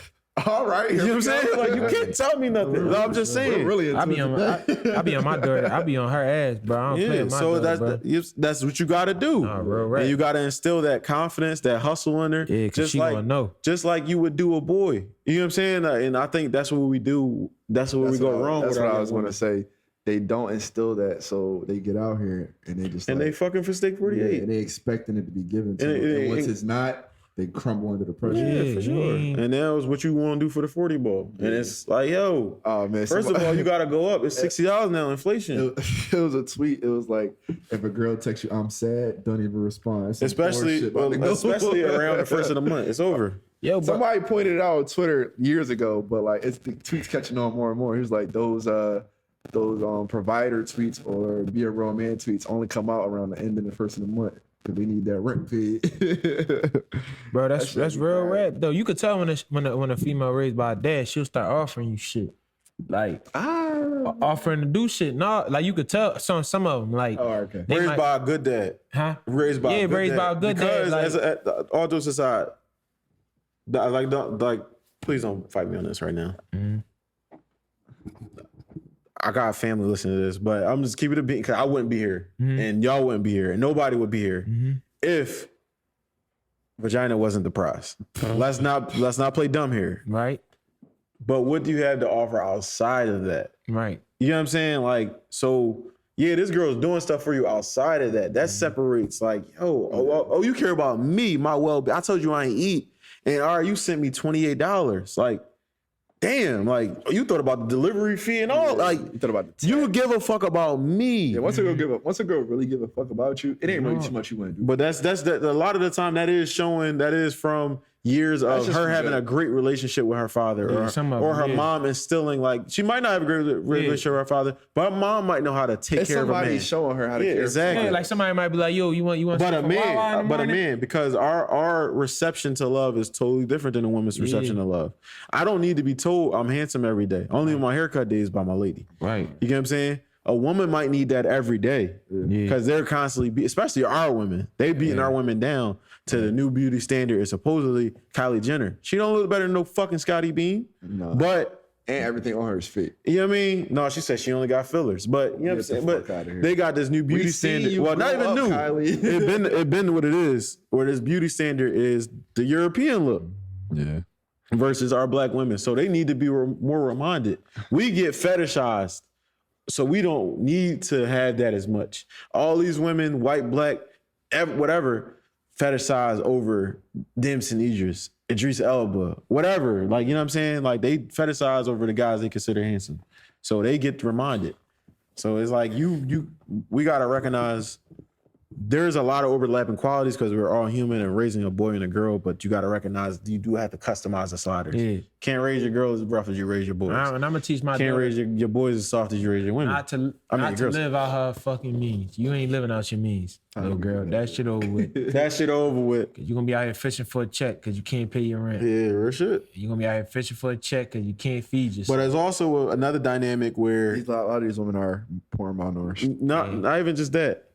All right. You know what I'm saying? Like, you can't tell me nothing. No, I'm just saying. We're really into I be it on today. I be on my daughter. I be on her ass, bro. I don't play Yeah, with my so daughter, bro. that's what you got to do. Nah, real rap. And you got to instill that confidence, that hustle in her. Yeah, 'cause she gonna know. Just like you would do a boy. You know what I'm saying? And I think that's what we do. That's where we go wrong That's with what our I was young going to women. say. They don't instill that, so they get out here and they just And like, they fucking for steak yeah, 48. and they expecting it to be given to And them. it- And once it- it's not, they crumble under the pressure. Yeah, for sure. yeah. And that was what you want to do for the 40 ball. And it's like, yo, Oh man! first of all, you got to go up. It's $60 now, inflation. it was a tweet. It was like, if a girl texts you, "I'm sad," don't even respond. It's some Especially, bullshit about to go. especially around the first of the month. It's over. Yo, bro. Somebody pointed it out on Twitter years ago, but like it's the tweets catching on more and more. He was like, those provider tweets or be a real man tweets only come out around the end of the first of the month because they need that rent paid. Bro, that's shit be real crazy. rap though. You could tell when a female raised by a dad, she'll start offering you shit, like offering to do shit. No, like you could tell some of them like Oh, okay. they Raised might- by a good dad. huh? Raised by a good raised dad. by a good dad. Because Like, as all jokes aside, please don't fight me on this right now. I got a family listening to this, but I'm just keeping it a beat because I wouldn't be here, and y'all wouldn't be here, and nobody would be here if vagina wasn't the prize. Let's not play dumb here. right, But what do you have to offer outside of that? right. You know what I'm saying? Like, so yeah, this girl's doing stuff for you outside of that. That separates, like, yo, you care about me, my well-being. I told you I ain't eat, and all right, you sent me $28. Like, damn, like you thought about the delivery fee and all. Like, You thought about the you give a fuck about me. Yeah, once a girl really give a fuck about you, it ain't really too much you want to do. But that's a lot of the time that is from years of just her from having jail. a great relationship with her father, Yeah, some of or them, her yeah. mom instilling, like, she might not have a great relationship with her father, but her mom might know how to take It's care of a somebody man. showing her how to Yeah, care. exactly. Yeah, like somebody might be like, yo, you want But a some Wawa in man, the morning? because our reception to love is totally different than a woman's reception to love. I don't need to be told I'm handsome every day. Only my haircut days by my lady. Right. You get what I'm saying? A woman might need that every day because they're constantly, especially our women, they beating our women down to the new beauty standard is supposedly Kylie Jenner. She don't look better than no fucking Scotty Bean. No. But And everything on her is fake. you know what I mean? No, she said she only got fillers. But you know what I'm Get the saying? fuck But outta here. they got this new beauty We seen standard. you Well, not grow even up, new. Kylie. It been what it is. Where this beauty standard is the European look Yeah. versus our black women. So they need to be more reminded. We get fetishized, so we don't need to have that as much. All these women, white, black, whatever, fetishize over Dempsey Idris Elba, whatever. Like, you know what I'm saying? Like, they fetishize over the guys they consider handsome. So they get reminded. So it's like we gotta recognize there's a lot of overlapping qualities because we're all human and raising a boy and a girl, but you got to recognize you do have to customize the sliders. Yeah. Can't raise your girls as rough as you raise your boys. And I'm gonna teach my Can't daughter raise your boys as soft as you raise your women. not to your girls. live out her fucking means. You ain't living out your means, little girl. That shit over with. That shit over with. You're gonna be out here fishing for a check because you can't pay your rent. Yeah, real shit. You're gonna be out here fishing for a check because you can't feed yourself. But there's also another dynamic where A lot of these women are poor malnourished. not even just that.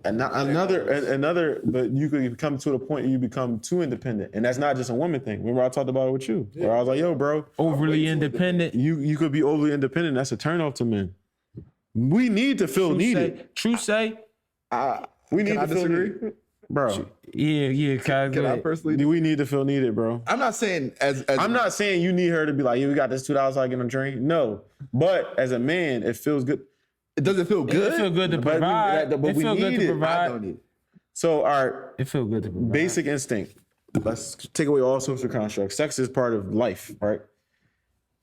And another, but you could come to the point where you become too independent, and that's not just a woman thing. Remember I talked about it with you, where I was like, "Yo, bro, Overly independent. you could be overly independent. That's a turnoff to men. We need to feel needed. True say. We need Can I to feel disagree? needed, bro. Yeah, Kyle. Can I personally? We need to feel needed, bro. I'm not saying as I'm not saying you need her to be like, "Yeah, we got this $2 I get on drink." No, but as a man, it feels good. It doesn't feel good. It feel good to But we- provide. but It we feel good need to it. I provide. don't need it. So, our It feel good to provide. basic instinct. Let's take away all social constructs. Sex is part of life, right?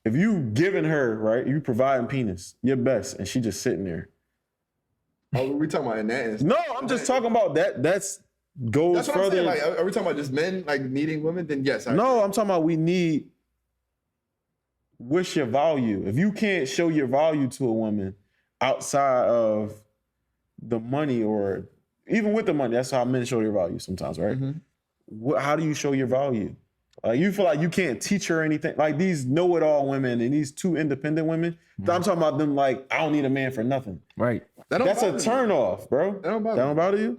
if you giving her, right, you providing penis, your best, and she just sitting there. Oh, we talking about in that instance. No, I'm just talking about that. That's goes That's what further. I'm saying. Like, are we talking about just men like needing women? Then yes. No, I'm talking about we need. What's your value? If you can't show your value to a woman outside of the money, or even with the money, that's how men show their value sometimes, right? How do you show your value? Like you feel like you can't teach her anything. Like these know-it-all women and these two independent women. I'm talking about them like, I don't need a man for nothing. Right. That's a turn off, bro. That don't bother That don't bother you?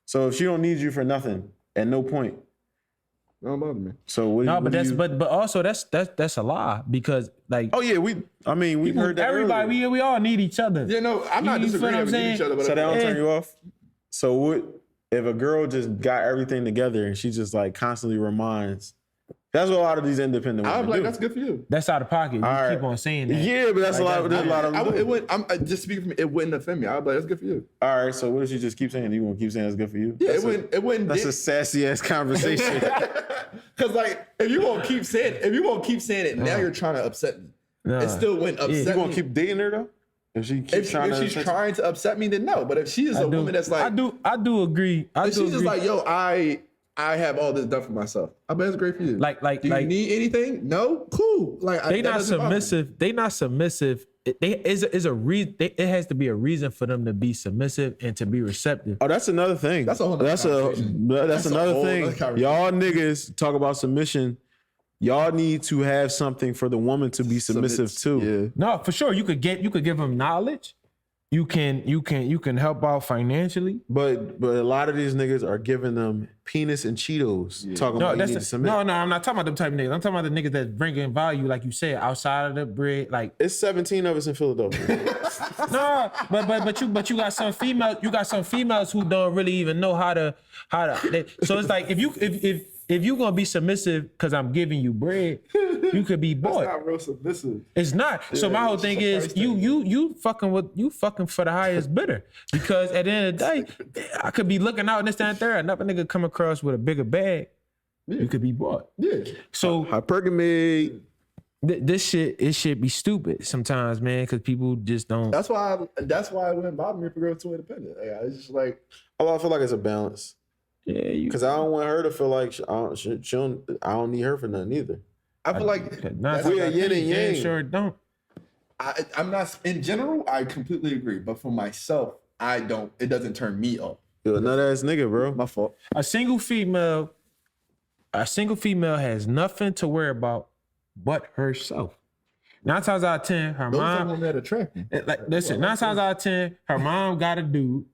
So if she don't need you for nothing at no point. That don't bother me. So what No, what but do that's you, but also that's a lie because like oh yeah, we've heard that everybody earlier. we all need each other. Yeah, no, I'm not You feel disagreeing what I'm with each saying? other, but So that don't Yeah. turn you off? So what if a girl just got everything together and she just like constantly reminds? That's what a lot of these independent women I'm like, do. that's good for you. That's out of pocket. You All right. keep on saying that. Yeah, but that's Like, a lot. There's a lot of I them. would, do. it would. I'm just speaking for me. It wouldn't offend me. I'd be like, that's good for you. All right, so what if you just keep saying you gonna keep saying it's good for you? Yeah, That's it wouldn't. That's a sassy ass conversation. Because like, if you won't keep saying it, now you're trying to upset me. Nah. It still wouldn't upset You gonna me. keep dating her though? If she keeps If she's to trying to upset me, then no. But if she is a woman that's like, I do agree. I if do she's just agree. like, yo, I have all this done for myself. I bet it's great for you. Like- do you need anything? No, cool. Like they that not doesn't bother me. submissive. They not submissive. Is a reason. It has to be a reason for them to be submissive and to be receptive. Oh, that's another thing. That's a whole nother That's conversation. that's a another whole thing. nother conversation. Y'all niggas talk about submission. Y'all need to have something for the woman to be submissive to. No, for sure. You could give them knowledge. You can help out financially. But a lot of these niggas are giving them penis and Cheetos. Talking No, about you need to that's submit. no. I'm not talking about them type of niggas. I'm talking about the niggas that's bringing value, like you said, outside of the bread. Like It's 17 of us in Philadelphia. no, but you got some females. You got some females who don't really even know how to. So it's like if you gonna be submissive because I'm giving you bread, you could be That's bought. not real submissive. It's not. So my whole it's thing just a is price tag. you fucking for the highest bidder. Because at the end of the day, I could be looking out and this, that, and third. Another nigga come across with a bigger bag. You could be bought. Yeah. So Hypergamy. this shit, it should be stupid sometimes, man, because people just don't. That's why it wouldn't bother me if a girl was too independent. Like, it's just like, I feel like it's a balance. Yeah, you. Because I don't want her to feel like I don't need her for nothing either. I feel like Not We are yin and yang. Sure don't. I'm not, in general, I completely agree. But for myself, I don't, it doesn't turn me off. You're a nut ass nigga, bro. My fault. A single female has nothing to worry about but herself. 9 times out of 10, her Those are the mom. women that attract me. Like, listen, 9 times out of 10, her mom got to do.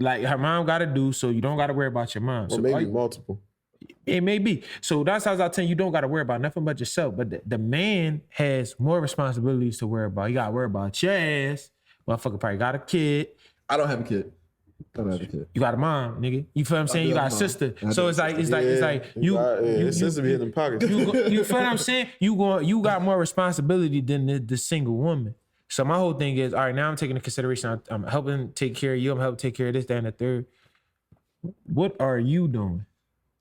Like her mom got to do, so you don't got to worry about your mom. Or So maybe multiple. it may be. So 9 times out of 10, you don't got to worry about nothing but yourself. But the man has more responsibilities to worry about. You got to worry about your ass. Motherfucker probably got a kid. I don't have a kid. I don't have a kid. You got a mom, nigga. You feel what I'm saying? do You got a have a mom. sister. I do So have it's a like you sister be in them pockets. you feel what I'm saying? You got more responsibility than the single woman. So my whole thing is, all right, now I'm taking into consideration, I'm helping take care of you, I'm helping take care of this, that, and the third. What are you doing?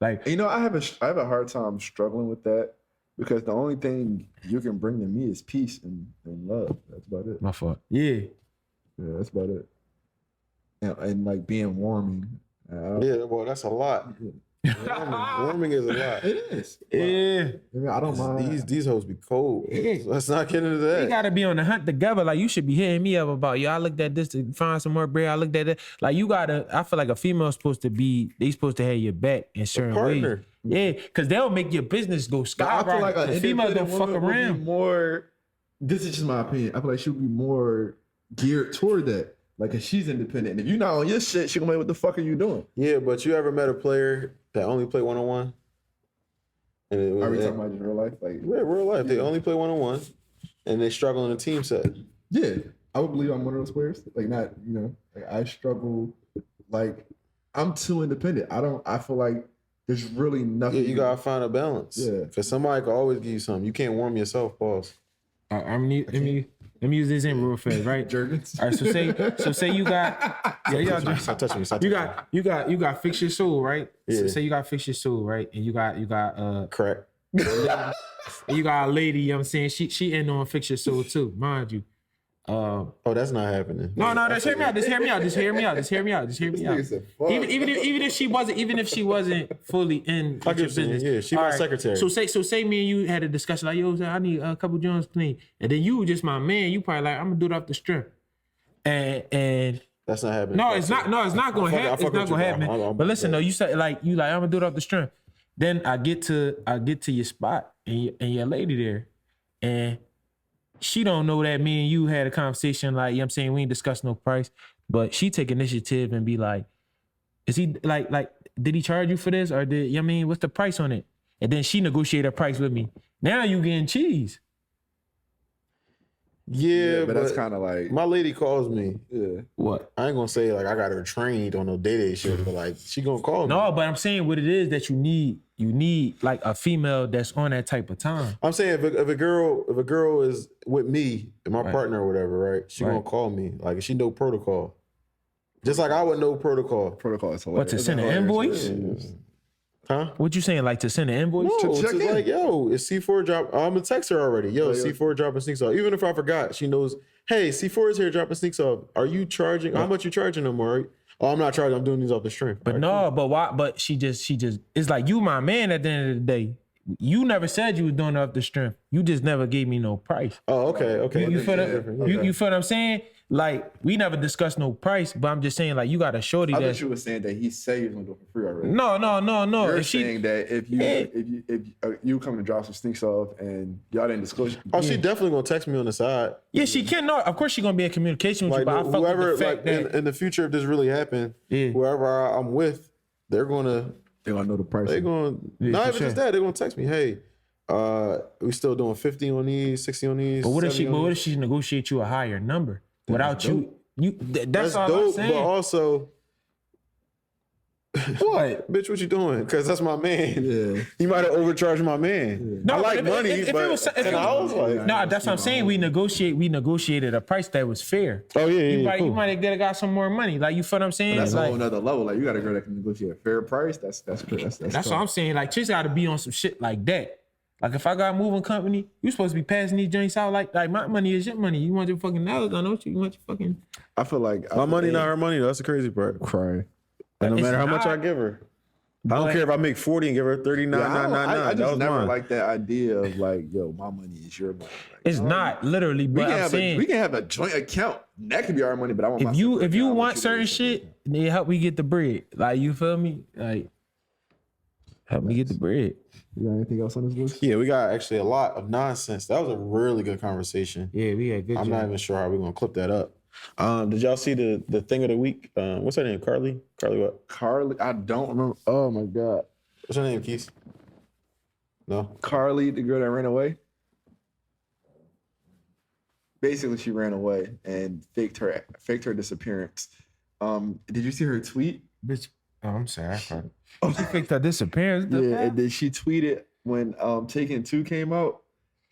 Like, You know, I have a hard time struggling with that because the only thing you can bring to me is peace and love. That's about it. my fault. Yeah. Yeah, that's about it. And like being warming. Yeah, well, that's a lot. Warming is a lot. It is. Yeah. I mean, I don't mind. These hoes be cold. So let's not get into We that. gotta be on the hunt together. Like, you should be hitting me up about, yo, I looked at this to find some more bread. I looked at it. Like, you gotta, I feel like a female's supposed to have your back in certain ways. partner. Yeah, because they'll make your business go I skyrocket. feel like an The females don't independent fuck woman would be around. more. This is just my opinion. I feel like she would be more geared toward that. Like, if she's independent, and if you're not on your shit, she gonna be like, "What the fuck are you doing?" Yeah, but you ever met a player that only play one-on-one? And it was, Are we talking about in real life? Like, yeah, real life. They only play one-on-one, and they struggle in a team set. yeah, I would believe I'm one of those players. Like, not, like I struggle. Like, I'm too independent. I feel like there's really nothing. Yeah, you gotta find a balance. Yeah. Because somebody can always give you something. You can't warm yourself, pause. Let me use this in real fast, right? Jergens. All right, so say you got, yeah, y'all Stop touching me. Stop you touching me. got fix your soul, right? Yeah. So say you got fix your soul, right? And you got Crack. And you got a lady, you know what I'm saying? She in on Fix Your Soul too, mind you. Oh, that's not happening. No, just hear me out. Just hear me out. Just hear me out. Just hear me out. Just hear me out. Even if she wasn't fully in I get your what you're saying. business. Yeah, she All my right. secretary. So say me and you had a discussion like, yo, I need a couple joints clean, and then you were just my man. You probably like, I'm gonna do it off the strip, and That's not happening. no, it's not. No, it's not gonna happen. It's not gonna happen. But listen though, you said like I'm gonna do it off the strip. Then I get to your spot and your lady there, and she don't know that me and you had a conversation like, you know what I'm saying, we ain't discussed no price, but she take initiative and be like, is he like did he charge you for this or did, you know what I mean, what's the price on it? And then she negotiate a price with me. Now you getting cheese. Yeah, but that's kind of like my lady calls me. yeah. What? I ain't gonna say like I got her trained on no day shit, but like she gonna call me. No, but I'm saying what it is that you need like a female that's on that type of time. I'm saying if a girl is with me and my partner or whatever, right? She gonna call me. Like if she know protocol. Just like I would know protocol. Protocol is hilarious. What, to send an invoice? Huh? What you saying, like to send an invoice? No, it's check just in. like, yo, it's C4 drop. I'm gonna text her already. Yo, C4 dropping sneaks off. Even if I forgot, she knows, hey, C4 is here dropping sneaks off. Are you charging? How much you charging them, all right? Oh, I'm not charging. I'm doing these off the stream. But no, but why? But she just, it's like you my man at the end of the day. You never said you was doing it off the strength. You just never gave me no price. Oh, okay. You feel you feel what I'm saying? Like we never discussed no price, but I'm just saying like you got a shorty I that. thought you were saying that he said he was gonna do it for free already. No. You're If she, saying that if you come to drop some sneaks off and y'all didn't disclose. Oh, she definitely gonna text me on the side. yeah, she can. No, of course she gonna be in communication with you. Like But I fuck whoever, with the fact like that in the future, if this really happened, Yeah. whoever I'm with, they're gonna know the price. They're going not for even sure. just that. They're gonna text me, hey, we still doing 50 on these, 60 on these. But what if 70 she? on But what if these? she negotiate you a higher number without you? That's That's all I'm dope, saying. but also, What? bitch, what you doing? Because that's my man. Yeah. You might have overcharged my man. No, I like but money, if but it was, if and it I was like, no, that's what I'm saying. We negotiated a price that was fair. oh yeah, You cool. might have got some more money. Like you feel what I'm saying? That's a Like, whole nother level. Like you got a girl that can negotiate a fair price. That's that's what I'm saying. Like chicks got to be on some shit like that. Like if I got a moving company, you supposed to be passing these joints out like my money is your money. You want your fucking dollars, I know what you want your fucking. I feel like My money, not her money. That's the crazy part. cry. And no It's matter how much not- I give her, I don't care if I make 40 and give her 39.999. I That just was never mine. like that idea of like, yo, my money is your money. Like, It's not literally, we but can I'm have saying we can have a joint account. That could be our money, but I want my if you separate account. I want you to certain do something. shit, then help me get the bread. Like you feel me? Like help me get the bread. You got anything else on this list? Yeah, we got actually a lot of nonsense. That was a really good conversation. Yeah, we had good. I'm not even sure how we're gonna clip that up. Did y'all see the thing of the week? What's her name? Carlee? Carlee what? Carlee, I don't remember. Oh my god, What's her name, Keith? No? Carlee, the girl that ran away. Basically, she ran away and faked her disappearance. Did you see her tweet? Bitch, oh, I'm sorry. I caught it. Oh, she faked her disappearance. Yeah, and then she tweeted when Taken 2 came out.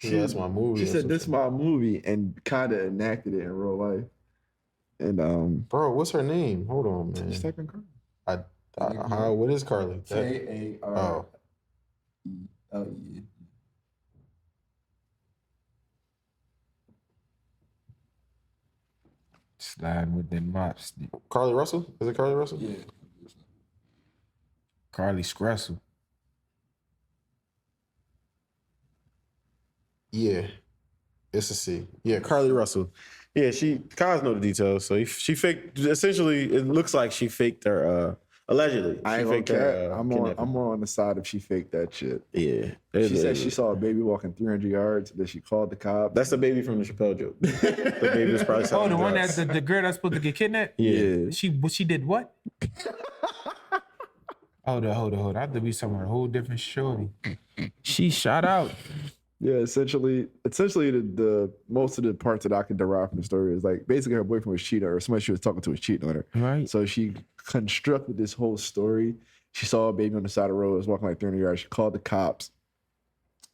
Yeah, that's my movie. She or said, some "This shit. my movie," and kind of enacted it in real life. And Bro, what's her name? Hold on, man. just type in Carlee. What is Carlee? K-A-R-L-E. Sliding with the mops. Carlee Russell? Is it Carlee Russell? Yeah. Carlee Russell. Yeah. It's a C. Yeah, Carlee Russell. Yeah, Kaz know the details. So she faked, essentially, it looks like she faked her, allegedly. I She ain't gonna faked care. her, I'm more on the side if she faked that shit. Yeah. She said she saw a baby walking 300 yards. Then she called the cops. That's the baby from the Chappelle joke. The baby was probably Oh, selling the one drugs. that the girl that's supposed to get kidnapped. Yeah. She did what? Hold on. I have to be somewhere a whole different shorty. She shot out. Yeah, essentially, the most of the parts that I can derive from the story is like basically her boyfriend was cheating, or somebody she was talking to was cheating on her. Right. So she constructed this whole story. She saw a baby on the side of the road, was walking like 300 yards. She called the cops.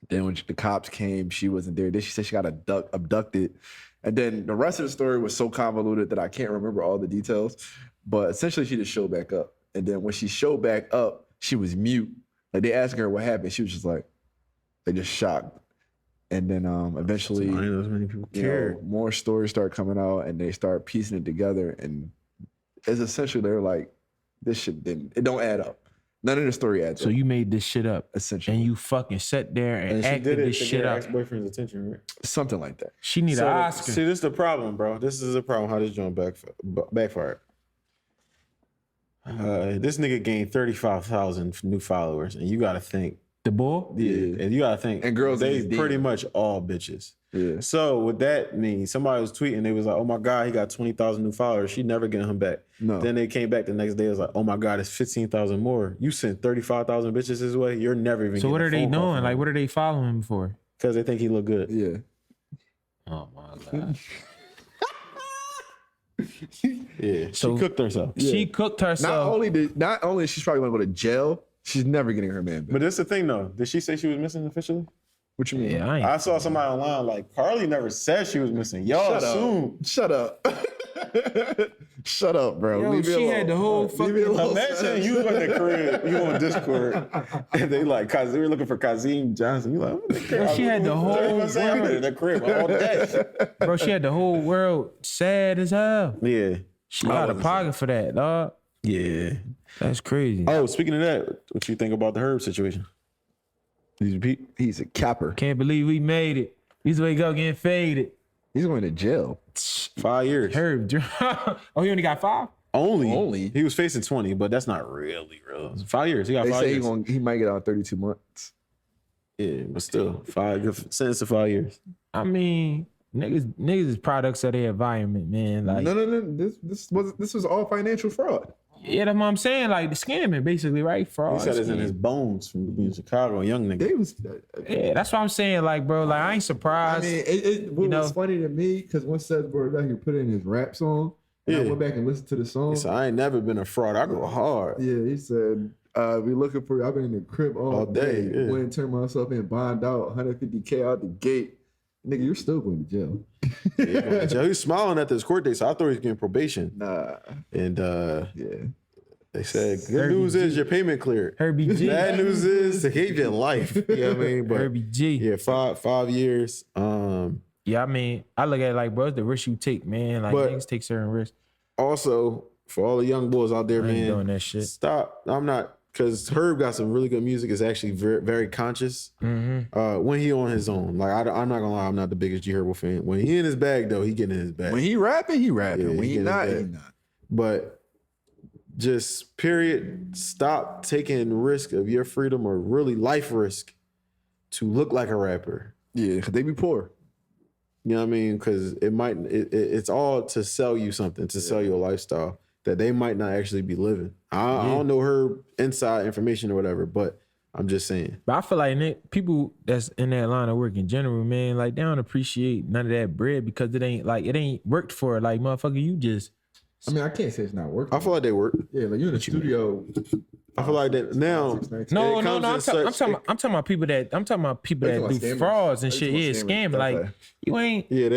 Then when the cops came, she wasn't there. Then she said she got abducted. And then the rest of the story was so convoluted that I can't remember all the details. But essentially, she just showed back up. And then when she showed back up, she was mute. Like they asked her what happened. She was just like, They just shocked. And then eventually, I know as many people care. more stories start coming out, and they start piecing it together. And it's essentially they're like, this shit it don't add up. None of the story adds up. So you made this shit up, essentially, and you fucking sat there and she acted did it this to shit get her up. ex-boyfriend's attention, right? something like that. She need an Oscar. See, this is the problem, bro. This is the problem. How this joint backfired. This nigga gained 35,000 new followers, and you got to think. The boy? And you got to think. And girls they in his pretty DM. much all bitches. Yeah. So what that means, somebody was tweeting, they was like, oh my God, he got 20,000 new followers. She never getting him back. No. Then they came back the next day, it was like, oh my God, it's 15,000 more. You sent 35,000 bitches his way, you're never even So what are they getting a phone call doing? from Like, him. what are they following him for? Because they think he look good. Yeah. Oh my God. Yeah, So- she cooked herself. She cooked herself. Not only is she probably gonna go to jail, she's never getting her man back. But that's the thing though. Did she say she was missing officially? What you mean? Yeah, I ain't. I saw somebody online like, Carlee never said she was missing. Y'all assume. Shut up. Shut up, bro. Yo, Leave me she alone. had the whole Leave fucking- me alone. Imagine you in the crib, you on Discord, and they like, they were looking for Kazim Johnson. You like, what the crap? She had the whole in the crib all day. Bro, she had the whole world sad as hell. Yeah. She got a pocket for that, dog. Yeah. That's crazy. Oh, speaking of that, what you think about the Herb situation? Did you repeat? He's a capper. Can't believe we made it. He's way go getting faded. He's going to jail. 5 years. Herb. Oh, he only got 5? Only. He was facing 20, but that's not really real. 5 years. He got They 5 say years. he might get out 32 months. Yeah, but still, 5 good sentence to 5 years. I mean, niggas is products of their environment, man. Like, No. This was all financial fraud. yeah, that's what I'm saying. Like, the scamming, basically, right? Fraud. He said it's in scam. his bones from being in Chicago, a young nigga. They was. Yeah, that's what I'm saying. Like, bro, like, I ain't I surprised. mean, what you know? was funny to me because once Seth brought it back and put it in his rap song, and I Yeah. went back and listened to the song. He said, I ain't never been a fraud. I go hard. Yeah, he said, we looking for, I've been in the crib all day, day. yeah. Went and turned myself in, bond out, 150K out the gate. Nigga, you're still going to jail. He was smiling at this court date, so I thought he was getting probation. Nah, And yeah. they said, good news is your payment cleared. Herbie G. Bad news is they gave you life. You know what I mean? But Herbie G. yeah, 5 years. Yeah, I mean, I look at it like, bro, it's the risk you take, man. Like, But- niggas take certain risks. Also, for all the young boys out there, I ain't man, doing that shit. stop. I'm not, because Herb got some really good music. It's actually very, very conscious. When he on his own. Like, I'm not gonna lie, I'm not the biggest G Herbo fan. When he in his bag, though, he getting in his bag. When he rapping, he rapping. Yeah, when he he get not, his he bag. not. But just period, stop taking risk of your freedom or really life risk to look like a rapper. Yeah, because they be poor. You know what I mean? Because it's all to sell you something, to sell you a lifestyle that they might not actually be living. I don't know her inside information or whatever, but I'm just saying. But I feel like people that's in that line of work in general, man, like, they don't appreciate none of that bread because it ain't worked for it. Like, motherfucker, you just, I mean, I can't say it's not working. I feel like they work. Yeah, like you're in the studio. I feel like that now. no. It comes I'm in talking such- about people that They talking do about scammers. frauds and They shit. talking Yeah, about scamming. scammers. Like, Okay. you ain't. Yeah,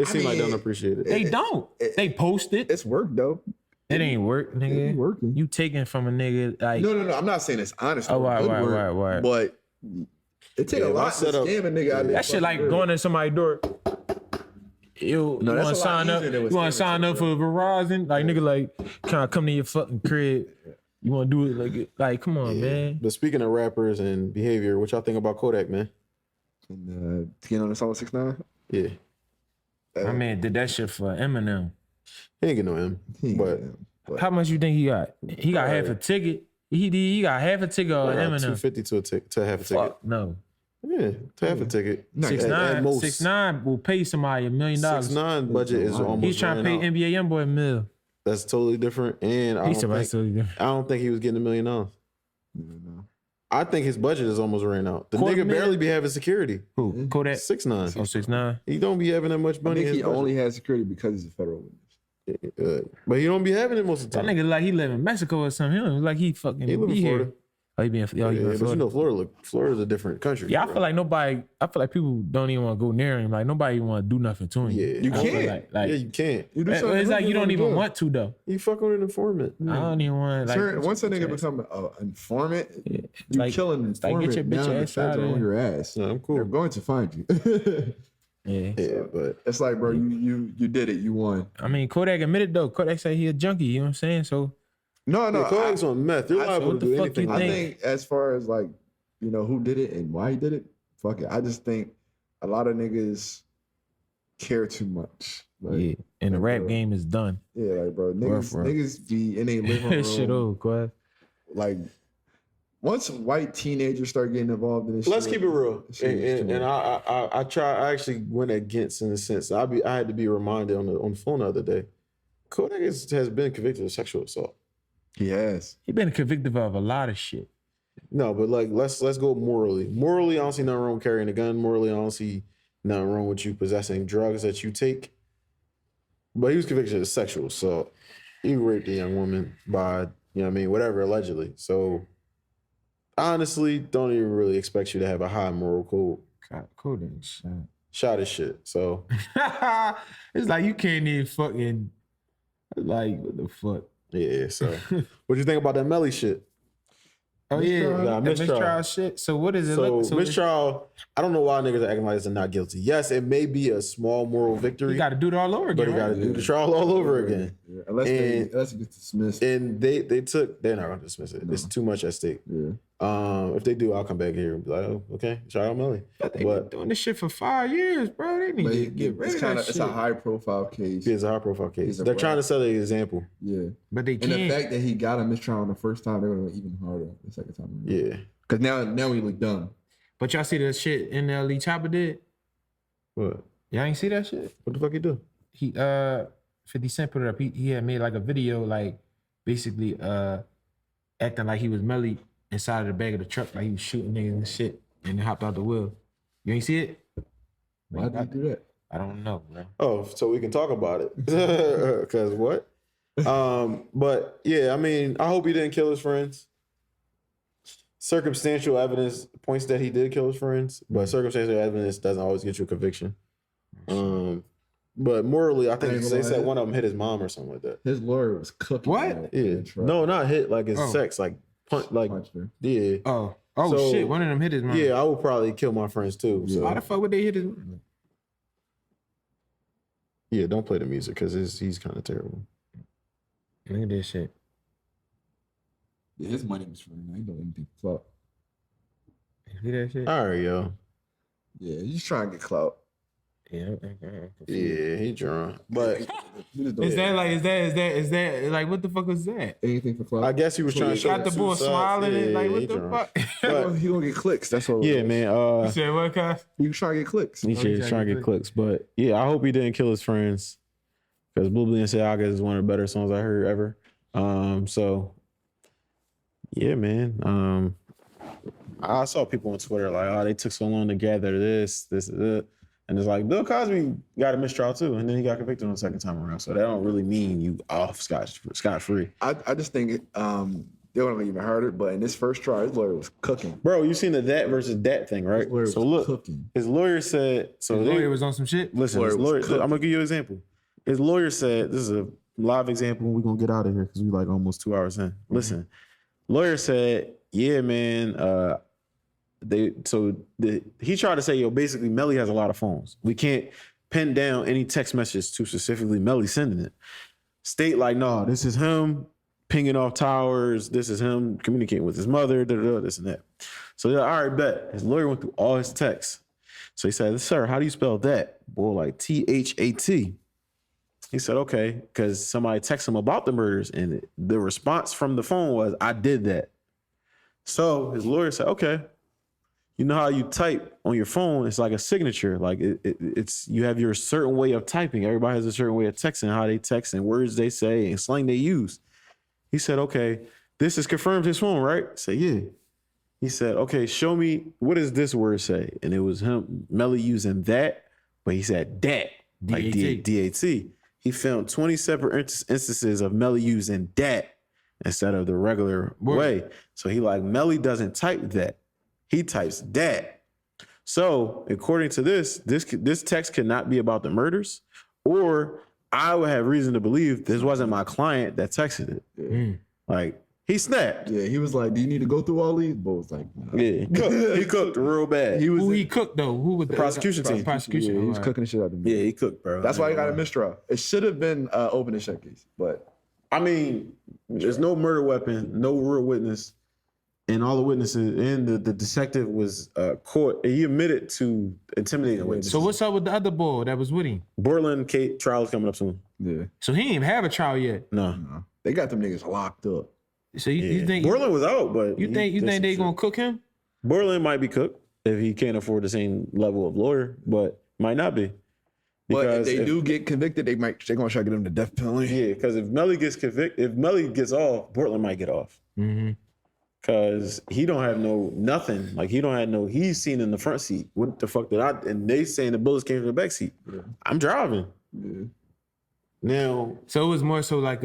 it seems like they mean, don't appreciate it. They don't. They post it. It's work though. It ain't work, It nigga. ain't working. You taking from a nigga like. No. I'm not saying it's honest. Oh, or right, good right, work, right. But it take Yeah, a if I lot to set up- scam a nigga out there. That shit like going to somebody's door. You No, want that's to a lot sign up? easier than You with want to scamming sign up for Verizon? Like, nigga, like, can I come to your fucking crib? You want to do it like come on, man. But speaking of rappers and behavior, what y'all think about Kodak, man? And get on the song 6ix9ine. Yeah, My man did that shit for Eminem. he ain't get no M, but How much you think he got? He got half a ticket. He got half a ticket on Eminem. $250 to half a ticket. Fuck no. Yeah, to half a ticket. Nice. At 6ix9ine most. 6ix9ine will pay somebody $1 million. 6ix9ine budget is almost. He's trying to pay ran out. NBA YoungBoy $1 million. That's totally different, and I He's don't think, somebody different. I don't think he was getting $1 million. I think his budget is almost ran out. The $250,000? nigga barely be having security. Who? Kodak? 6ix9ine. Oh, 6ix9ine. He don't be having that much I money. think in he his budget. only has security because he's a federal witness. But he don't be having it most of the That time. nigga like he live in Mexico or something. He don't look like he fucking He live in be Florida. here. Oh, he been in Yeah, but Florida. Florida's a different country. Yeah, I bro. feel like people don't even want to go near him. Like nobody even want to do nothing to him. Yeah, You I feel can't. Like, yeah, you can't. You do it's something like you don't even good. want to though. You fucking with an informant. I don't even want like. Once a nigga become an informant, you like, killing an it's like, informant. get your bitch now the ass feds out are of on there. your ass. No, I'm cool. They're going to find you. Yeah. Yeah, but It's like, bro, you did it. You won. I mean, Kodak admitted though. Kodak said he a junkie. You know what I'm saying? So No, yeah, Kodak's on meth. You're liable what to the do fuck you anything. I like think? think as far as like, who did it and why he did it, fuck it. I just think a lot of niggas care too much. Like, yeah, and the rap bro. game is done. Yeah, like, bro, Word for it. niggas be in a living room. Shit over, Quad. Like, once white teenagers start getting involved in this Let's shit, keep it real. this shit is And too much. I actually went against in a sense. I had to be reminded on the phone the other day. Kodak has been convicted of sexual assault. He has. He been convicted of a lot of shit. No, but like let's go morally. Morally, I don't see nothing wrong with carrying a gun. Morally, I don't see nothing wrong with you possessing drugs that you take. But he was convicted of sexual assault. He raped a young woman by, whatever, allegedly. So honestly, don't even really expect you to have a high moral code. God, Kodak shit. Shot his shit. So It's like you can't even fucking like what the fuck. yeah. So what you think about that Melly shit? Oh yeah, Nah, the mistrial. mistrial shit. So what is it? So, Look, mistrial, I don't know why niggas are acting like they're not guilty. Yes, it may be a small moral victory, you got to do it all over but again. you got to Right? do the trial all over again. Yeah, unless it gets dismissed. And they're not going to dismiss it. It's too much at stake. Yeah. If they do, I'll come back here and be like, oh, okay, trial Melly. But they been doing this shit for 5 years, bro. They need But to get rid of that shit. it's a high profile case. It's a high profile case. He's a They're brat. trying to set an example. Yeah. But they And can't. the fact that he got a mistrial on the first time, they're gonna go even harder the second time. Yeah. Because now we look dumb. But y'all see the shit NLE Chopper did? What? Y'all ain't see that shit? What the fuck you do? He 50 Cent put it up. He had made like a video like basically acting like he was Melly inside of the back of the truck, like he was shooting niggas and shit, and then hopped out the wheel. You ain't see it? Why did he do that? I don't know, bro. Oh, so we can talk about it. Because what? But yeah, I mean, I hope he didn't kill his friends. Circumstantial evidence points that he did kill his friends, but circumstantial evidence doesn't always get you a conviction. But morally, I think I ain't they gonna said lie. one of them hit his mom or something like that. His lawyer was cooking. What? that Yeah, in the truck. no, not hit like it's Oh. sex, like punch, like Punched her. yeah, Oh So- shit! One of them hit his mom. yeah. I would probably kill my friends too. So Why the fuck would they hit his mom? yeah, don't play the music because he's kind of terrible. Look at this shit. Yeah, his money was free. Now he don't anything for clout. See that shit? All right, yo. Yeah, he's just trying to get clout. Yeah. Yeah, he drunk, but He just don't Is get that like? Is that like? What the fuck was that? anything for clout? I guess he was trying to show Got the boy two sides. smiling Yeah, and like, he what the drunk. fuck? But- he gonna get clicks. That's all. Yeah, man. You said what, cuz? You trying to get clicks. He shit's trying to get clicks, but yeah, I hope he didn't kill his friends because Blue and Saga is one of the better songs I heard ever. So yeah, man. I saw people on Twitter like, oh, they took so long to gather this, and it's like Bill Cosby got a mistrial too, and then he got convicted on the second time around. So that don't really mean you off scot free, I just think they wouldn't have even heard it, but in this first trial, his lawyer was cooking. bro. You seen the that versus that thing, right? His lawyer So was look, cooking. his lawyer said. So His they lawyer was on some shit. listen. Lawyer His was lawyer. cooking. I'm gonna give you an example. His lawyer said, "This is a live example. We're gonna get out of here because we like almost 2 hours in." Listen, lawyer said, "Yeah, man. He tried to say, yo, basically, Melly has a lot of phones. We can't pin down any text message to specifically Melly sending it. State like, no, this is him pinging off towers. This is him communicating with his mother. This and that. So they're like, all right, bet. His lawyer went through all his texts. So he said, sir, how do you spell that? Boy, like THAT. He said, okay, because somebody texted him about the murders, and the response from the phone was, I did that. So his lawyer said, okay. You know how you type on your phone? It's like a signature. Like it's you have your certain way of typing. Everybody has a certain way of texting, how they text and words they say and slang they use. He said, okay, this is confirmed his phone, right? I said, yeah. He said, okay, show me, what does this word say? And it was him, Melly using that, but he said dat, like D-A-T. D-A-T. He found 20 separate instances of Melly using dat instead of the regular way. So he like, Melly doesn't type that. He types that. So according to this text cannot be about the murders, or I would have reason to believe this wasn't my client that texted it. Yeah. Like, he snapped. Yeah, he was like, "Do you need to go through all these?" Bo was like, "No." Yeah, he cooked real bad. He cooked though? Who was the prosecution team? Prosecution. Yeah, he was cooking the shit out of me. Yeah, he cooked, bro. That's why he got a mistrial. It should have been open and shut case, but I mean, there's no murder weapon, no real witness, and all the witnesses and the detective was caught. He admitted to intimidating witnesses. So what's up with the other boy that was with him? Borland Kate trial is coming up soon. yeah, So he ain't even have a trial yet. No, they got them niggas locked up. So you think Borland was out, but you think they gonna cook him? Borland might be cooked if he can't afford the same level of lawyer, but might not be. But if Because they do get convicted, they're gonna try to get him the death penalty. Yeah, because if Melly gets convicted, if Melly gets off, Borland might get off. Mm-hmm. Cause he don't have nothing. Like he don't have he's seen in the front seat. What the fuck and they saying the bullets came from the back seat. Yeah. I'm driving. Yeah. Now. So it was more so like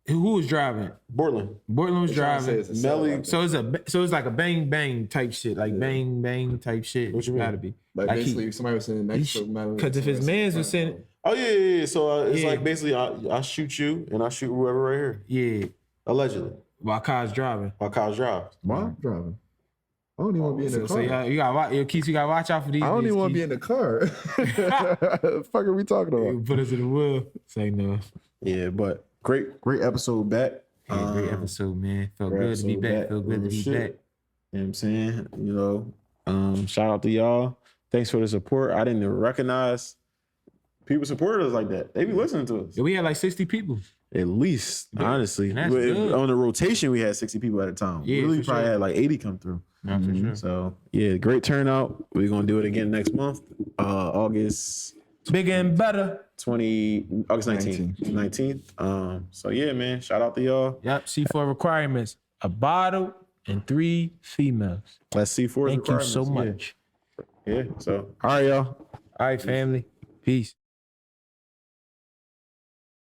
who was driving? Borland was driving. Melly. So it's like a bang bang type shit. Like bang bang type shit. What you mean? Gotta be. Like basically somebody was sitting next to him. Because if his man's was sitting. Oh yeah. So it's like basically I shoot you and I shoot whoever right here. Yeah. Allegedly. While Kyle's driving. While Kyle's driving. Why driving? I don't even want to be in the car. So you gotta watch out for these. I don't even want to be in the car. The fuck are we talking about? Put us in the wheel. Say no. Yeah, but great episode back. Hey, great episode, man. Felt good to be back. Felt good to be back. You know what I'm saying? You know, shout out to y'all. Thanks for the support. I didn't even recognize people supported us like that. They be listening to us. Yeah, we had like 60 people. At least, honestly. And that's good. On the rotation, we had 60 people at a time. Yeah, really for probably sure. had like 80 come through. No, for sure. So, yeah, great turnout. We're going to do it again next month. August Bigger and better. August 19th. So, yeah, man, shout out to y'all. Yep, C4 requirements. A bottle and 3 females. That's C4's Thank you so requirements. much. Yeah, so, all right, y'all. All right, family. Peace.